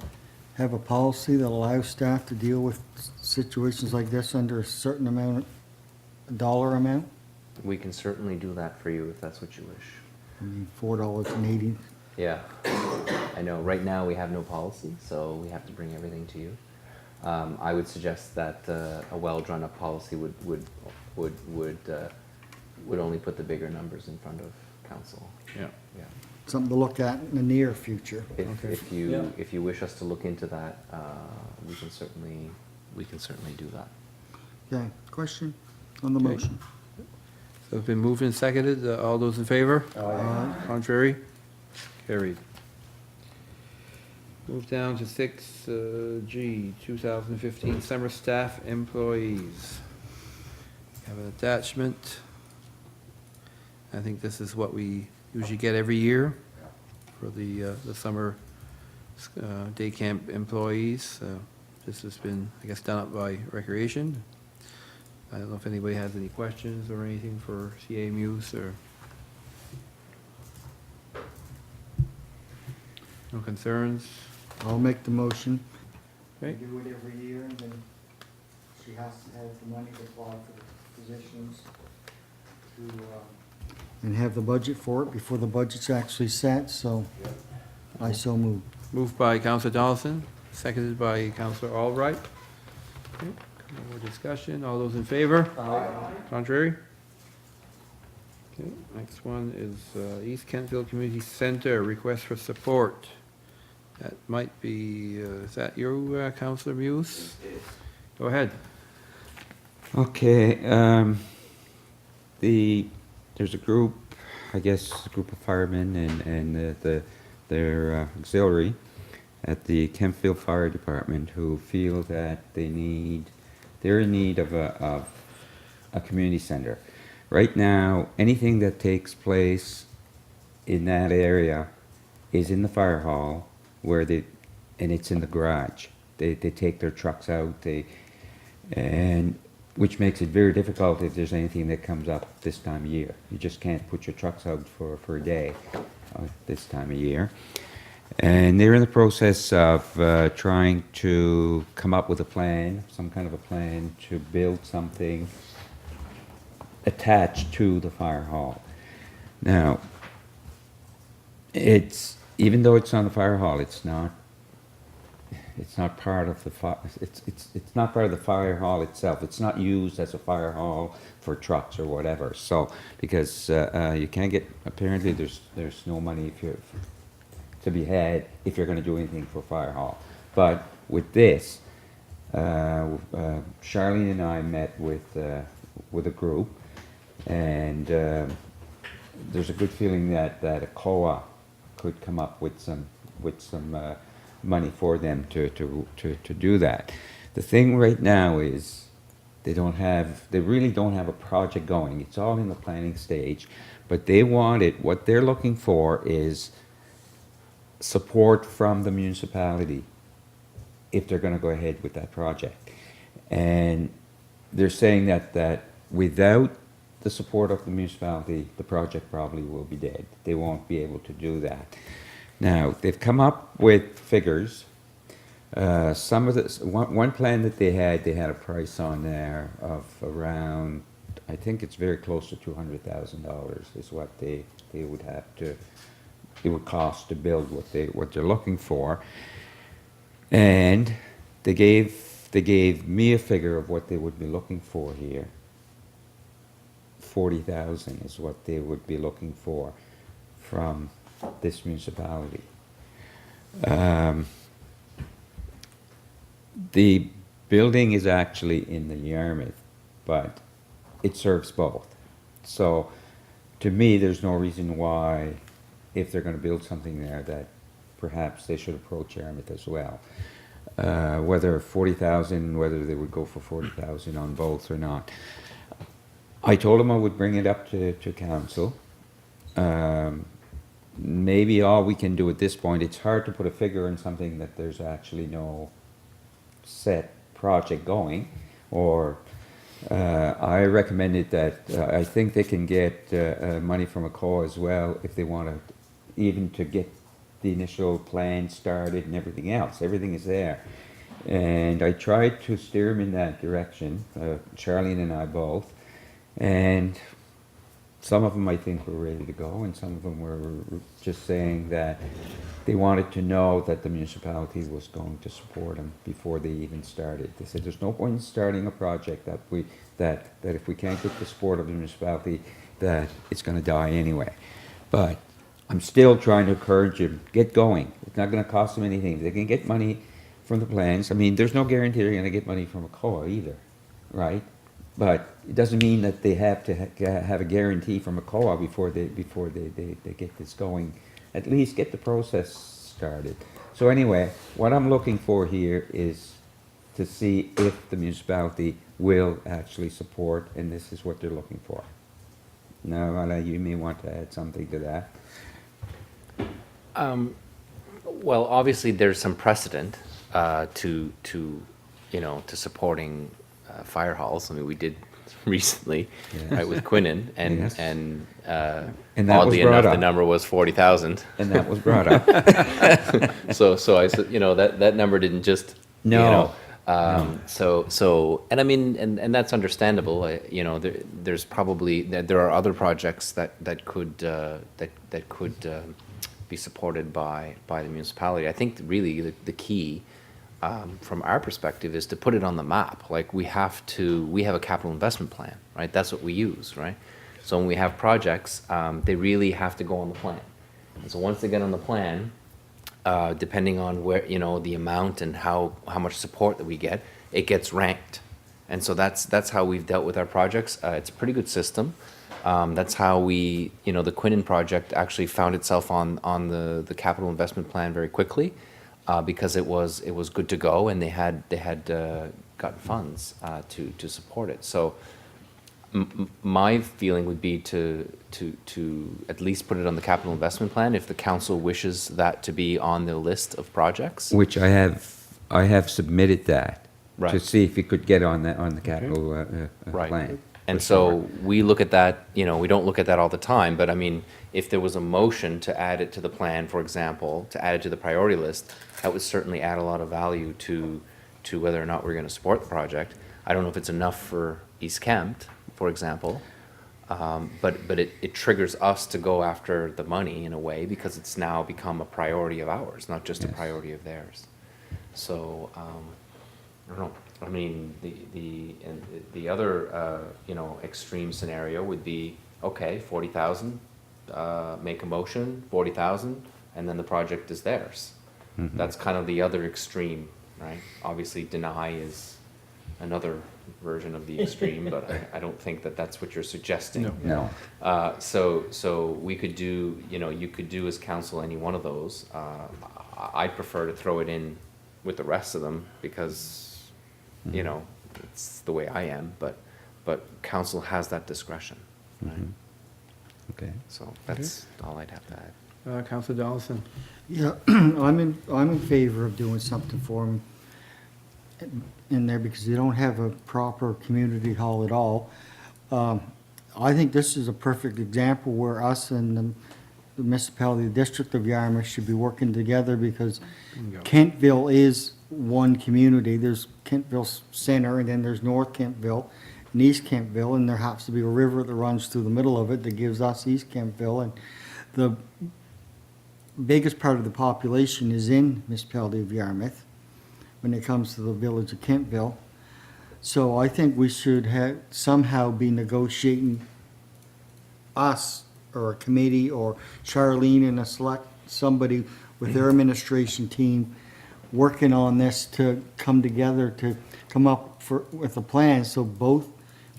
have a policy that allows staff to deal with situations like this under a certain amount, dollar amount? We can certainly do that for you if that's what you wish. I mean, $4.80. Yeah, I know, right now we have no policy, so we have to bring everything to you. I would suggest that a well-drawn-up policy would only put the bigger numbers in front of council. Yeah. Yeah. Something to look at in the near future. If Yeah. you wish us to look into that, we can certainly do that. Okay, question on the Okay. motion? So it's been moved and seconded. All those in favor? Aye. Contrary? Carried. Move down to 6G, 2015 summer staff employees. Have an attachment. I think this is what we usually get every year for the summer day camp employees. This has been, I guess, done up by Recreation. I don't know if anybody has any questions or anything for CA Muse or... No concerns? I'll make the motion. Okay. Do it every year, and then she has to have the money to apply for the positions and have the budget for it before the budget's actually set, so I so move. Moved by Counselor Donaldson, seconded by Counselor Albright. Okay, no more discussion. All those in favor? Contrary? Okay, next one is East Kentville Community Center, request for support. That might be, is that you, Counselor Muse? Go ahead. Okay, there's a group, I guess, a group of firemen and their auxiliary at the Kemptville Fire Department who feel that they're in need of a community center. Right now, anything that takes place in that area is in the fire hall and it's in the garage. They take their trucks out, which makes it very difficult if there's anything that comes up this time of year. You just can't put your trucks out for a day this time of year. And they're in the process of trying to come up with a plan, some kind of a plan to build something attached to the fire hall. Now, even though it's on the fire hall, it's not part of the it's not part of the fire hall itself. It's not used as a fire hall for trucks or whatever. So because you can't get, apparently there's no money to be had if you're going to do anything for fire hall. But with this, Charlene and I met with a group, and there's a good feeling that a co-op could come up with some money for them to do that. The thing right now is they really don't have a project going. It's all in the planning stage, but what they're looking for is support from the municipality if they're going to go ahead with that project. And they're saying that without the support of the municipality, the project probably will be dead. They won't be able to do that. Now, they've come up with figures. One plan that they had a price on there of around, I think it's very close to $200,000 is what they would have to, it would cost to build what they're looking for. And they gave me a figure of what they would be looking for here. 40,000 is what they would be looking for from this municipality. The building is actually in the Yarmouth, but it serves both. So to me, there's no reason why, if they're going to build something there, that perhaps they should approach Yarmouth as well. Whether 40,000, whether they would go for 40,000 on both or not. I told them I would bring it up to council. Maybe all we can do at this point, it's hard to put a figure on something that there's actually no set project going, or I recommended that I think they can get money from ACOA as well if they want to, even to get the initial plan started and everything else. Everything is there. And I tried to steer them in that direction, Charlene and I both. And some of them I think were ready to go, and some of them were just saying that they wanted to know that the municipality was going to support them before they even started. They said there's no point in starting a project that if we can't get the support of the municipality, that it's going to die anyway. But I'm still trying to encourage them, get going. It's not going to cost them anything. They can get money from the plans. I mean, there's no guarantee they're going to get money from ACOA either, right? But it doesn't mean that they have to have a guarantee from ACOA before they get this going. At least get the process started. So anyway, what I'm looking for here is to see if the municipality will actually support, and this is what they're looking for. Now, Alain, you may want to add something to that. Well, obviously, there's some precedent to supporting fire halls. I mean, we did recently, Yes. right, with Quinnen, Yes. and that oddly was brought enough, up. the number was 40,000. And that was brought up. So I said, that number didn't just, No. and I mean, and that's understandable. There's probably, there are other projects that could be supported by the municipality. I think really the key, from our perspective, is to put it on the map. Like we have a capital investment plan, right? That's what we use, right? So when we have projects, they really have to go on the plan. And so once they get on the plan, depending on where, the amount and how much support that we get, it gets ranked. And so that's how we've dealt with our projects. It's a pretty good system. That's how the Quinnen project actually found itself on the capital investment plan very quickly, because it was good to go, and they had gotten funds to support it. So my feeling would be to at least put it on the capital investment plan if the council wishes that to be on the list of projects. Which I have submitted that to Right. see if it could get on the capital Right. plan. And for so sure. we look at that, we don't look at that all the time, but I mean, if there was a motion to add it to the plan, for example, to add it to the priority list, that would certainly add a lot of value to whether or not we're going to support the project. I don't know if it's enough for East Kempt, for example, but it triggers us to go after the money in a way, because it's now become a priority of ours, not just a Yes. priority of theirs. So, I don't know. I mean, the other extreme scenario would be, okay, 40,000, make a motion, 40,000, and then the project is theirs. Mhm. That's kind of the other extreme, right? Obviously, deny is another version of the extreme, but I don't think that that's what you're suggesting. No. So we could do, you could do as council any one of those. I'd prefer to throw it in with the rest of them, because it's the way I am, but council has that discretion, right? Mhm. Okay. So that's all I'd have to add. Councilor Donaldson? Yeah, I'm in favor of doing something for them in there, because they don't have a proper community hall at all. I think this is a perfect example where us and the municipality, the district of Yarmouth should be working together, because Bingo. Kentville is one community. There's Kentville Center, and then there's North Kentville and East Kentville, and there happens to be a river that runs through the middle of it that gives us East Kentville, and the biggest part of the population is in municipality of Yarmouth when it comes to the village of Kentville. So I think we should have somehow be negotiating, us or a committee or Charlene and somebody with their administration team working on this to come together to come up with a plan, so both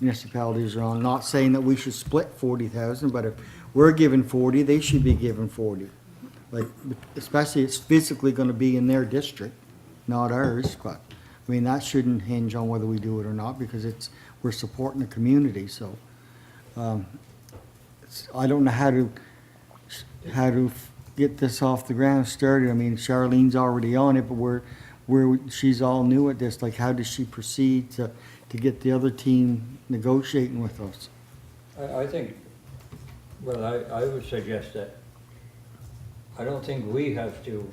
municipalities are on. Not saying that we should split 40,000, but if we're given 40, they should be given 40. like, especially it's physically gonna be in their district, not ours, but, I mean, that shouldn't hinge on whether we do it or not, because we're supporting the community, so. I don't know how to get this off the ground started. I mean, Charlene's already on it, but she's all new at this. Like, how does she proceed to get the other team negotiating with us? I think, well, I would suggest that, I don't think we have to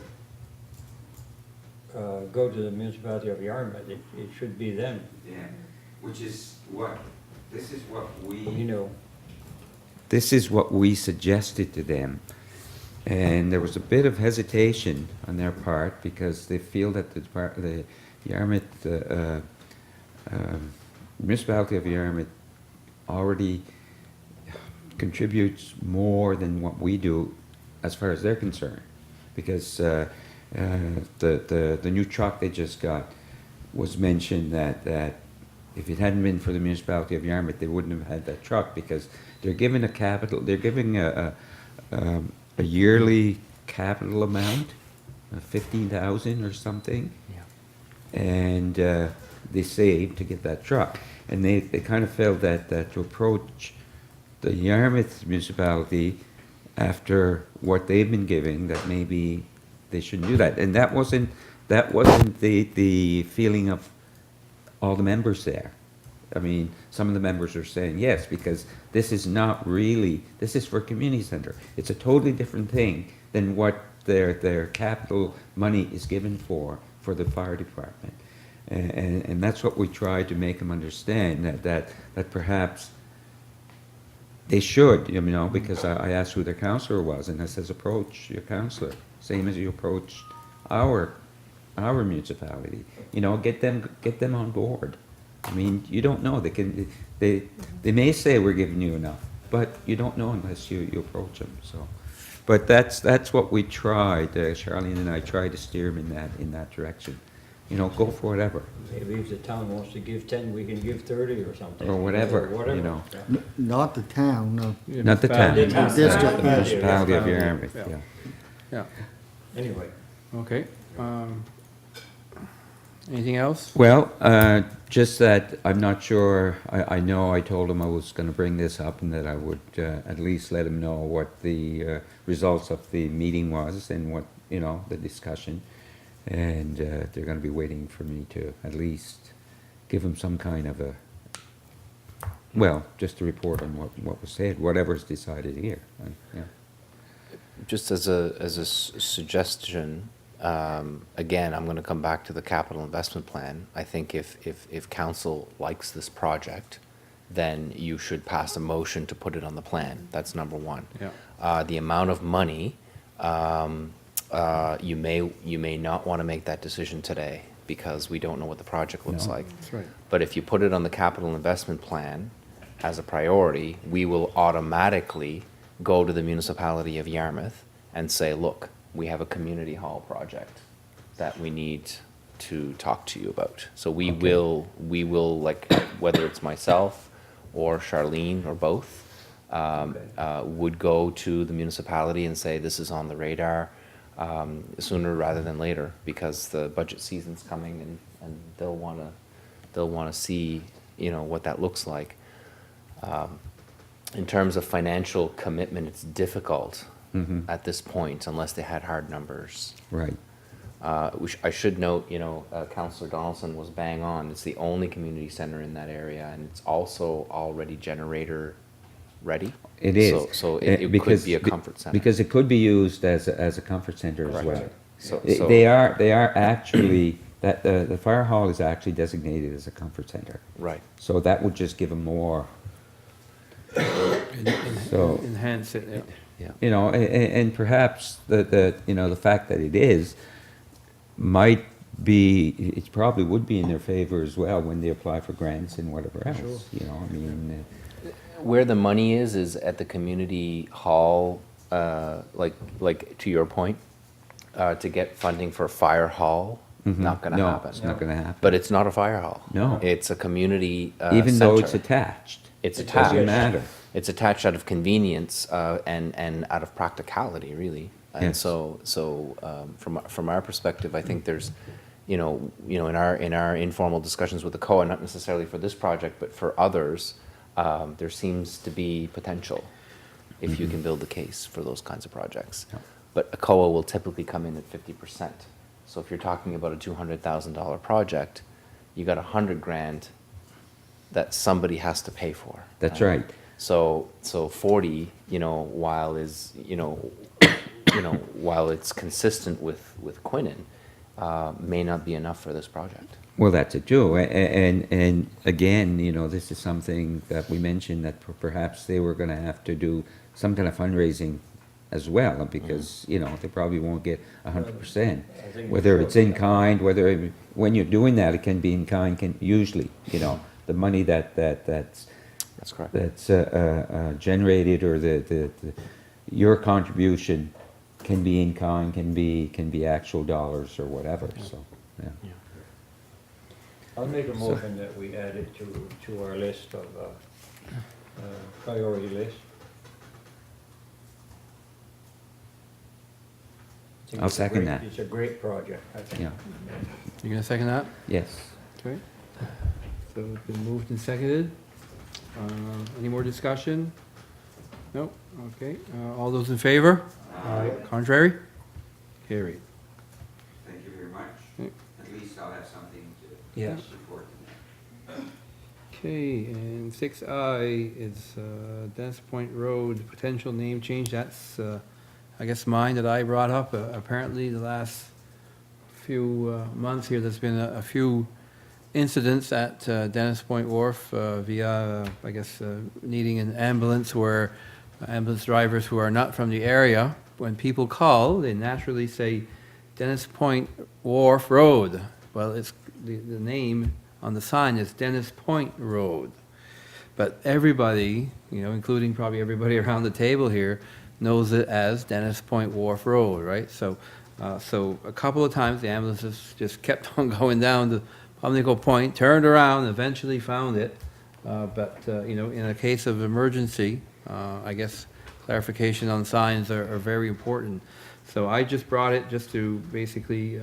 go to the municipality of Yarmouth. It should be them, Yeah, which is this is what you know. This is what we suggested to them. And there was a bit of hesitation on their part because they feel that the Yarmouth, municipality of Yarmouth already contributes more than what we do as far as they're concerned. Because the new truck they just got was mentioned that if it hadn't been for the municipality of Yarmouth, they wouldn't have had that truck because they're giving a yearly capital amount of 15,000 or something. Yeah. And they saved to get that truck. And they kind of felt that to approach the Yarmouth municipality after what they've been giving, that maybe they shouldn't do that. And that wasn't the feeling of all the members there. I mean, some of the members are saying yes, because this is not really, this is for community center. It's a totally different thing than what their capital money is given for the fire department. And that's what we try to make them understand, that perhaps they should, you know, because I asked who their counselor was, and I says, approach your counselor, same as you approach our municipality. You know, get them on board. I mean, you don't know. They may say we're giving you enough, but you don't know unless you approach them. So, but that's what we tried. Charlene and I tried to steer them in that direction. You know, go for whatever Maybe if the town wants to give 10, we can give 30 or something. or whatever. You know, Yeah. Not the town, no. not the town, The the town. District. municipality of Yeah. Yarmouth. Yeah. Yeah. Yeah, Anyway, okay. Anything else? Well, just that I'm not sure, I know I told him I was gonna bring this up and that I would at least let him know what the results of the meeting was and what, you know, the discussion. And they're gonna be waiting for me to at least give them some kind of a, well, just a report on what was said, whatever's decided here. Yeah. Just as a suggestion, again, I'm going to come back to the capital investment plan. I think if council likes this project, then you should pass a motion to put it on the plan. That's number one. Yeah. The amount of money, you may not want to make that decision today because we don't know what the project looks No. like. That's right. But if you put it on the capital investment plan as a priority, we will automatically go to the municipality of Yarmouth and say, look, we have a community hall project that we need to talk to you about. So we will, like, whether it's myself or Charlene or both, would go to the municipality and say, this is on the radar, sooner rather than later, because the budget season's coming and they'll wanna see, you know, what that looks like. In terms of financial commitment, it's difficult at this point unless they had hard numbers. Right. I should note, you know, Councillor Donaldson was bang on. It's the only community center in that area, and it's also already generator ready. It is. So it could because- be a comfort center. Because it could be used as a comfort center as Correct. well. So- They are actually, that the fire hall is actually designated as a comfort center. Right. So that would just give them more, So- Enhance it, yeah. Yeah. you know, and perhaps you know, the fact that it is might be, it probably would be in their favor as well when they apply for grants and whatever else, you know, I mean, Where the money is at the community hall, like to your point, to get funding for a fire hall, not gonna no, happen. it's not gonna happen. But it's not a fire hall. No. It's a community Even though it's center. attached. It's It doesn't attached. matter. It's attached out of convenience and out of practicality, really. And Yes. from our perspective, I think there's, in our informal discussions with the COA, not necessarily for this project, but for others, there seems to be potential if you can build the case for those kinds of projects. Yeah. But a COA will typically come in at 50%. So if you're talking about a $200,000 project, you got $100,000 that somebody has to pay for. That's right. So 40, while while it's consistent with Quinnen, may not be enough for this project. Well, that's it too. And again, this is something that we mentioned that perhaps they were gonna have to do some kind of fundraising as well, because, they probably won't get 100%. I think Whether it's it's in kind, when you're doing that, it can be in kind, usually, the money that's That's correct. that's generated, or your contribution can be in kind, can be actual dollars or whatever, so, yeah. I'll make a motion that we add it to our list of, priority list. I think I'll it's a second great- that. It's a great project, I think. Yeah, You gonna second that? yes. Okay. So it's been moved and seconded. Any more discussion? Nope, okay. All those in favor? Aye. Contrary? Carried. Thank you very much. Okay. At least I'll have something to Yes. report to them. Okay, and 6I is Dennis Point Road, potential name change. That's, I guess, mine that I brought up. Apparently, the last few months here, there's been a few incidents at Dennis Point Wharf via, I guess, needing an ambulance, where ambulance drivers who are not from the area, when people call, they naturally say Dennis Point Wharf Road. Well, it's, the name on the sign is Dennis Point Road. But everybody, including probably everybody around the table here, knows it as Dennis Point Wharf Road, right? So a couple of times, the ambulances just kept on going down to Montague Point, turned around, eventually found it. But in a case of emergency, I guess clarification on signs are very important. So I just brought it just to basically,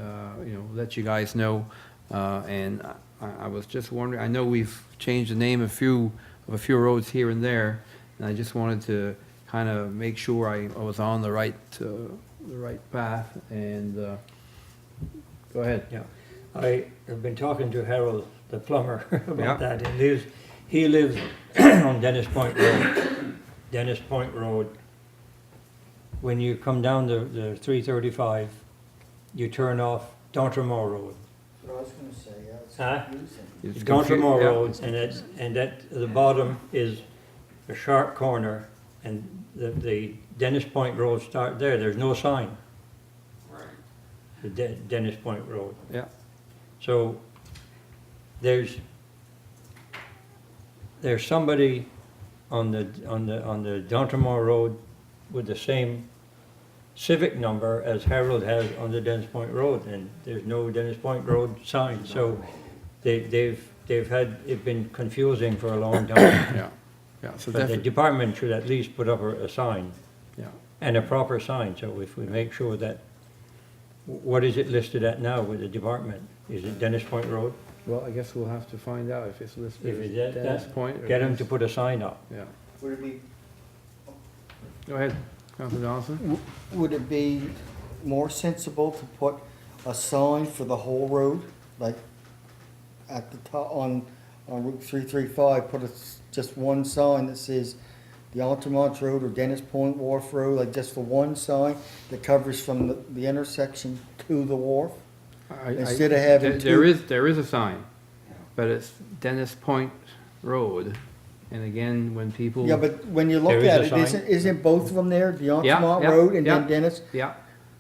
let you guys know. And I was just wondering, I know we've changed the name of a few roads here and there, and I just wanted to kind of make sure I was on the right path, and, go ahead. Yeah, I have been talking to Harold, the plumber, Yeah. about that. He lives on Dennis Point Road. Dennis Point Road. When you come down the 335, you turn off Dontramore Road. What I was gonna say, yeah, it's Huh? confusing. It's Dontramore yeah. Road, and at the bottom is a sharp corner, and the Dennis Point Road start there. There's no sign. Right. The Dennis Point Road. Yeah, So there's somebody on the Dontramore Road with the same civic number as Harold has on the Dennis Point Road, and there's no Dennis Point Road sign. So they've had it been confusing for a long time. yeah, so But the definitely, department should at least put up a sign, yeah. and a proper sign. So if we make sure that, what is it listed at now with the department? Is it Dennis Point Road? Well, I guess we'll have to find out if it's listed If as it's at Dennis that, Point. or get them Dennis- to put a sign up. Yeah. Would it be, Go ahead, Councilor Donaldson. would it be more sensible to put a sign for the whole road, like at the top, on Route 335, put just one sign that says the Altamont Road or Dennis Point Wharf Road, like just for one sign that covers from the intersection to the wharf? Instead of having There is a sign, but it's Dennis Point Road. And again, when people. Yeah, but when you look There is at a it, sign. isn't both of them there, the Yeah, Altamont yeah, Road and yeah. then Dennis? Yeah,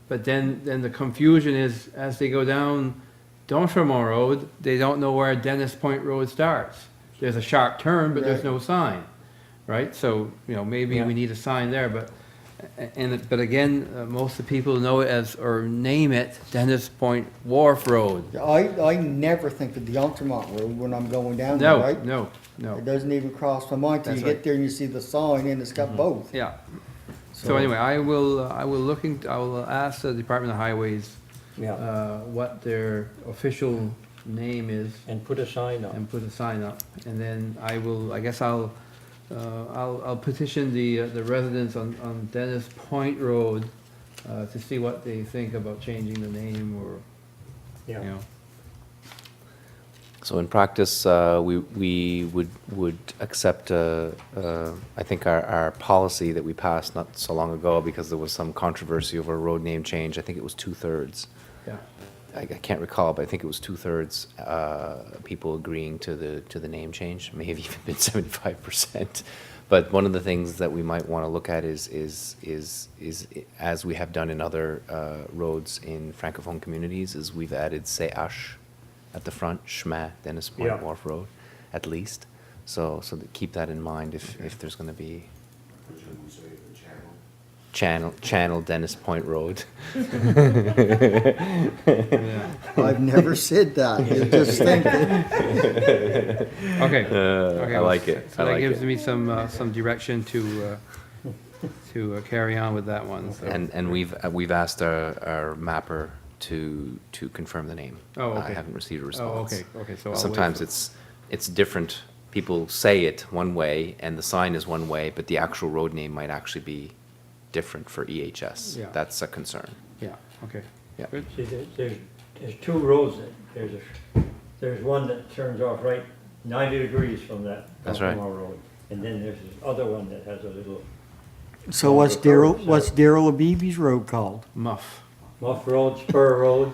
but then the confusion is, as they go down Dontramore Road, they don't know where Dennis Point Road starts. There's a sharp turn, but there's Right. no sign, right? So, maybe Yeah. we need a sign there, but again, most of the people know it as, or name it, Dennis Point Wharf Road. Yeah, I never think of the Altamont Road when I'm going down there, right? No. It doesn't even cross my mind till you That's right. get there and you see the sign and it's got both. Yeah, So anyway, I will ask the Department of Highways, Yeah, what their official name is and put a sign up. and put a sign up. And then I guess I'll petition the residents on Dennis Point Road, to see what they think about changing the name or, you Yeah, know. So in practice, we would accept, I think our policy that we passed not so long ago, because there was some controversy over a road name change. I think it was 2/3. Yeah. I can't recall, but I think it was 2/3 people agreeing to the name change. May have even been 75%. But one of the things that we might want to look at is as we have done in other roads in francophone communities, is we've added CH at the front, Chemin, Dennis Point Yeah. Wharf Road, at least. So keep that in mind if there's going to be What should we say, the channel? channel Dennis Point Road. I've never said that, you just think it. Okay. Okay, I well, like it. So I that like gives it. me some direction to carry on with that one, so. And we've asked our mapper to confirm the name. Oh, okay. I haven't received a Oh, response. okay, so I'll wait Sometimes for- it's different. People say it one way and the sign is one way, but the actual road name might actually be different for EHS. Yeah. That's a concern. Yeah, okay. Yeah. Good. see, there's two roads, there's one that turns off right 90 degrees from that. That's right. Baltimore Road. And then there's this other one that has a little So what's Daryl Abebe's road called? Muff. Muff Road, Spur Road,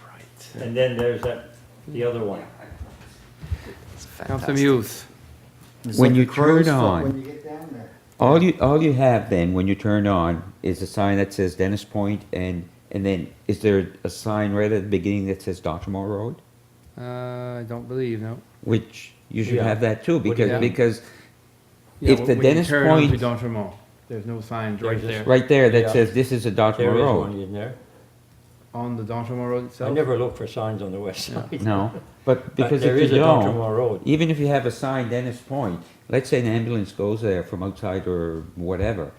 Right. and then there's the other one. It's Councilor fantastic. Muse. It's When like you a crow's turn foot on- When you get down there. All you have then, when you turn on, is a sign that says Dennis Point, and then is there a sign right at the beginning that says Doxmore Road? I don't believe, no. Which you should Yeah. have that too, What do you have? because Yeah, if the when you Dennis turn onto Point, D'Entremont, there's no signs right There's a- there. right there, that Yeah. says this is a There Doxmore is Road. one in there. On the D'Entremont Road I itself? never look for signs on the west side. No, but But because there if is you a don't, Doxmore Road. even if you have a sign Dennis Point, let's say an ambulance goes there from outside or whatever,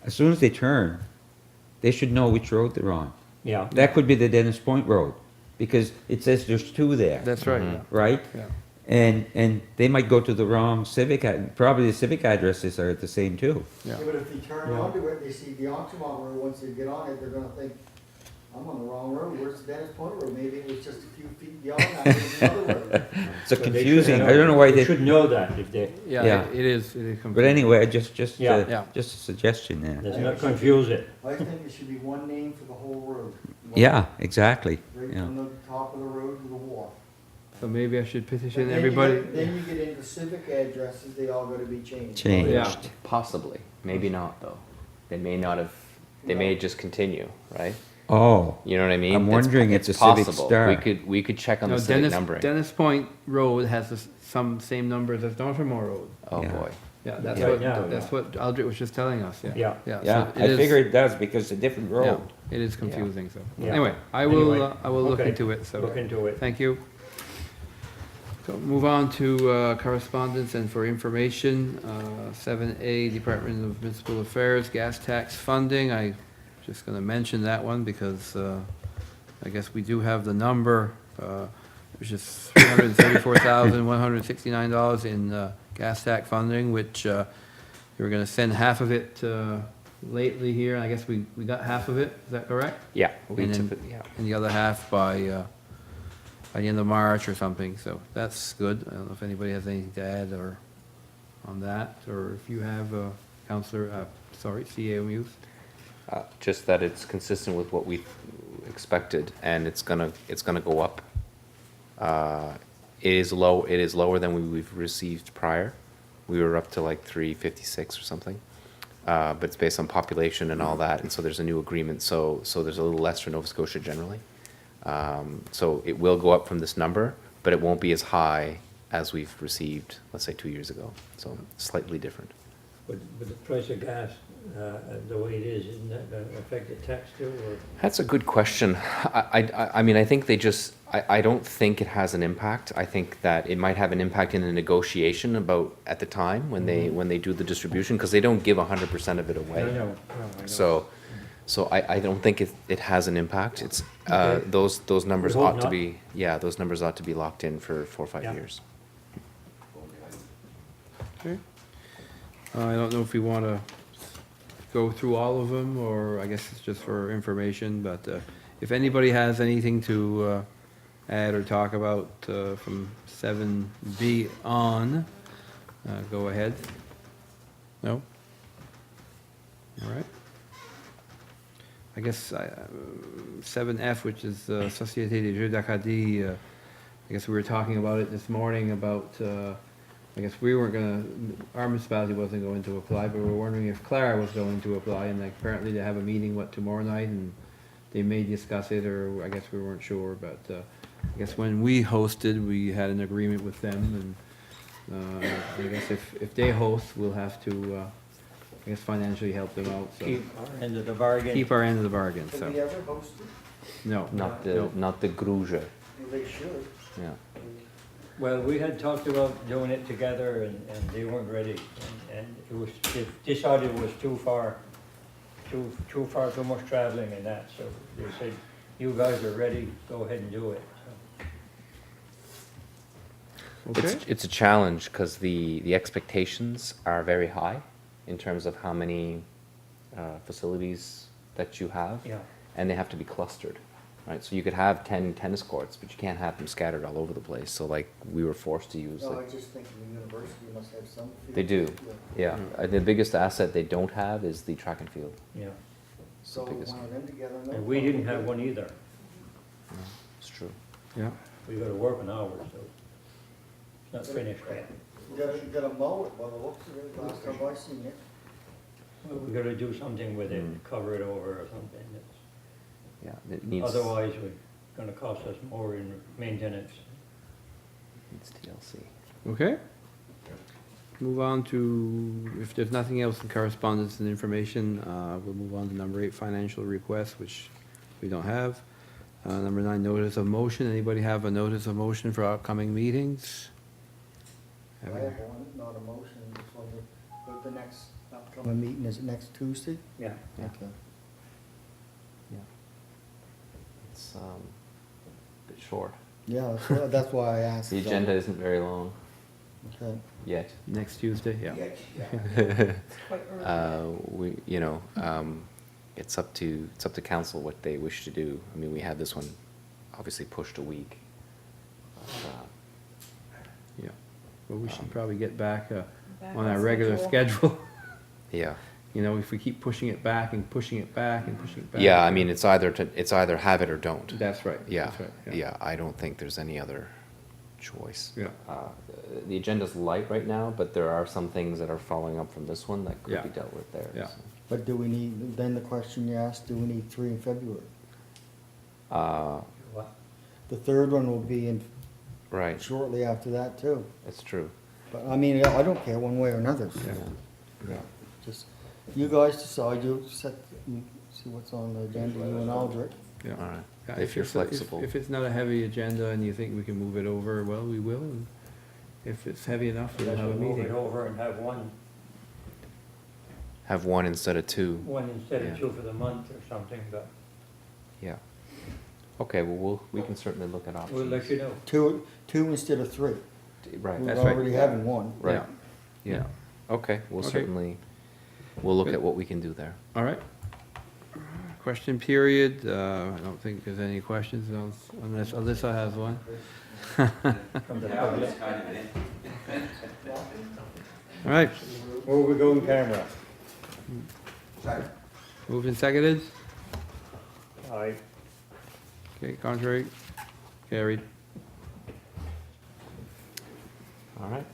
as soon as they turn, they should know which road they're on. Yeah, That could be the Dennis Point Road, because it says there's two there, That's right, yeah. right? Yeah. And they might go to the wrong civic, probably the civic addresses are the same too. Yeah. But if they turn Yeah. onto it, they see the Altamont Road, once they get on it, they're gonna think, I'm on the wrong road, where's the Dennis Point Road? Maybe it was just a few feet beyond that, there's another road. So they should confusing, I don't know why They they, should know that if they, Yeah, Yeah. it is confusing. but anyway, just, Yeah. Yeah. just a suggestion there. let's not confuse it. I think it should be one name for the whole road. Yeah, exactly, Right yeah. from the top of the road to the wharf. So maybe I should But petition then you everybody. get- Then you get into civic addresses, they all gotta be changed. Changed. Possibly. Maybe not, though. They may not have, they may just continue, right? Oh, You know what I mean? I'm wondering if It's the Civic possible. Star- We could check on No, the civic Dennis, numbering. Dennis Point Road has some same numbers as D'Entremont Road. Oh, Yeah. boy. Yeah, that's Yeah. what, Yeah. that's what Aldrich was just telling us, yeah. Yeah. Yeah, yeah, so I it is- figure it does, because it's a different Yeah, road. it is confusing, so. Yeah. Anyway, I Anyway, will look okay. into it, so. Look into it. Thank you. So move on to correspondence and for information, 7A, Department of Municipal Affairs, gas tax funding. I just gonna mention that one because I guess we do have the number, which is $334,169 in gas tax funding, which we were gonna send half of it lately here. I guess we got half of it, is that correct? Yeah. we And took then- it- yeah. And the other half by the end of March or something, so that's good. I don't know if anybody has anything to add or on that, or if you have, Counselor, CAO Muse. Just that it's consistent with what we expected, and it's gonna go up. It is lower than we've received prior. We were up to like 356 or something. But it's based on population and all that, and so there's a new agreement, so there's a little less for Nova Scotia generally. So it will go up from this number, but it won't be as high as we've received, let's say, 2 years ago, so slightly different. With the price of gas, the way it is, isn't that gonna affect the tax too, or? That's a good question. I mean, I think they just, I don't think it has an impact. I think that it might have an impact in the negotiation about, at the time, when they do the distribution, because they don't give 100% of it away. I know. So I don't think it has an impact. It's, Okay. those numbers We hope ought to not. be, yeah, those numbers ought to be locked in for 4 or 5 Yeah. years. Okay. I don't know if we want to go through all of them, or I guess it's just for information, but if anybody has anything to add or talk about from 7B on, go ahead. No? All right. I guess 7F, which is Société des Jeux d'Acadie, I guess we were talking about it this morning about, I guess we weren't gonna, our municipality wasn't going to apply, but we were wondering if Clara was going to apply, and like, apparently they have a meeting, tomorrow night, and they may discuss it, or I guess we weren't sure, but I guess when we hosted, we had an agreement with them, and I guess if they host, we'll have to, I guess financially help them out, so. Keep our end of the bargain. Keep our end of the bargain, so, Have we ever hosted? no. Not no. the Gruge, They should. yeah. Well, we had talked about doing it together, and they weren't ready, and it was, they decided it was too far, too much traveling and that, so they said, you guys are ready, go ahead and do it, so. Okay, It's a challenge because the expectations are very high in terms of how many facilities that you have. Yeah. And they have to be clustered, right? So you could have 10 tennis courts, but you can't have them scattered all over the place. So like, we were forced to use, No, I like, just think the university must have some. they do, yeah. The biggest asset they don't have is the track and field. Yeah, So biggest one of them together. no and we didn't problem. have one either, It's true. yeah, we gotta work an hour, so it's not finished yet. You gotta mow it, by the looks of it, last time I seen it. Well, we gotta do something with it, cover it over or something, Yeah, it needs, otherwise it's gonna cost us more in maintenance. needs TLC. okay. Move on to, if there's nothing else in correspondence and information, we'll move on to number 8, financial requests, which we don't have. Number 9, notice of motion. Anybody have a notice of motion for upcoming meetings? I have one, not a motion, just wonder, but the next upcoming meeting, is it next Tuesday? Yeah. Yeah. Okay. It's a bit short. Yeah, that's why I asked. The agenda isn't very long Okay. yet. Next Tuesday, yeah. Quite early. It's up to council what they wish to do. I mean, we had this one obviously pushed a week. Yeah. Well, we should probably get back Back on our regular schedule. Yeah. You know, if we keep pushing it back and pushing it back and pushing it back. Yeah, I mean, it's either have it or don't. That's right. Yeah, that's right, yeah, I don't think there's any other choice. Yeah. The agenda's light right now, but there are some things that are following up from this one that could Yeah. be dealt with there. Yeah. so. But do we need, then the question you asked, do we need 3 in February? What? The third one will be in Right, shortly after that too. it's true. But I mean, I don't care one way or another. Yeah. Yeah. Just, you guys decide, you set, you see what's on the agenda, you and Aldrich. Yeah. All right, Yeah, if you're it's- flexible. If it's not a heavy agenda and you think we can move it over, well, we will. And if it's heavy enough, we'll Let's have a move it meeting. over and have one Have one instead of two. instead Yeah. of 2 for the month or something, but Yeah. Okay, well, we can certainly look at options. we'll let you know. Two instead of 3. Right, We're That's right. already having one. right. Yeah. Yeah, okay, we'll Okay. certainly, we'll look Good. at what we can do there. All right. Question period. I don't think there's any questions unless Alyssa has one. From the public. All right. Where we going, camera? Moved and seconded. Aye. Okay, contrary. Carried. All right.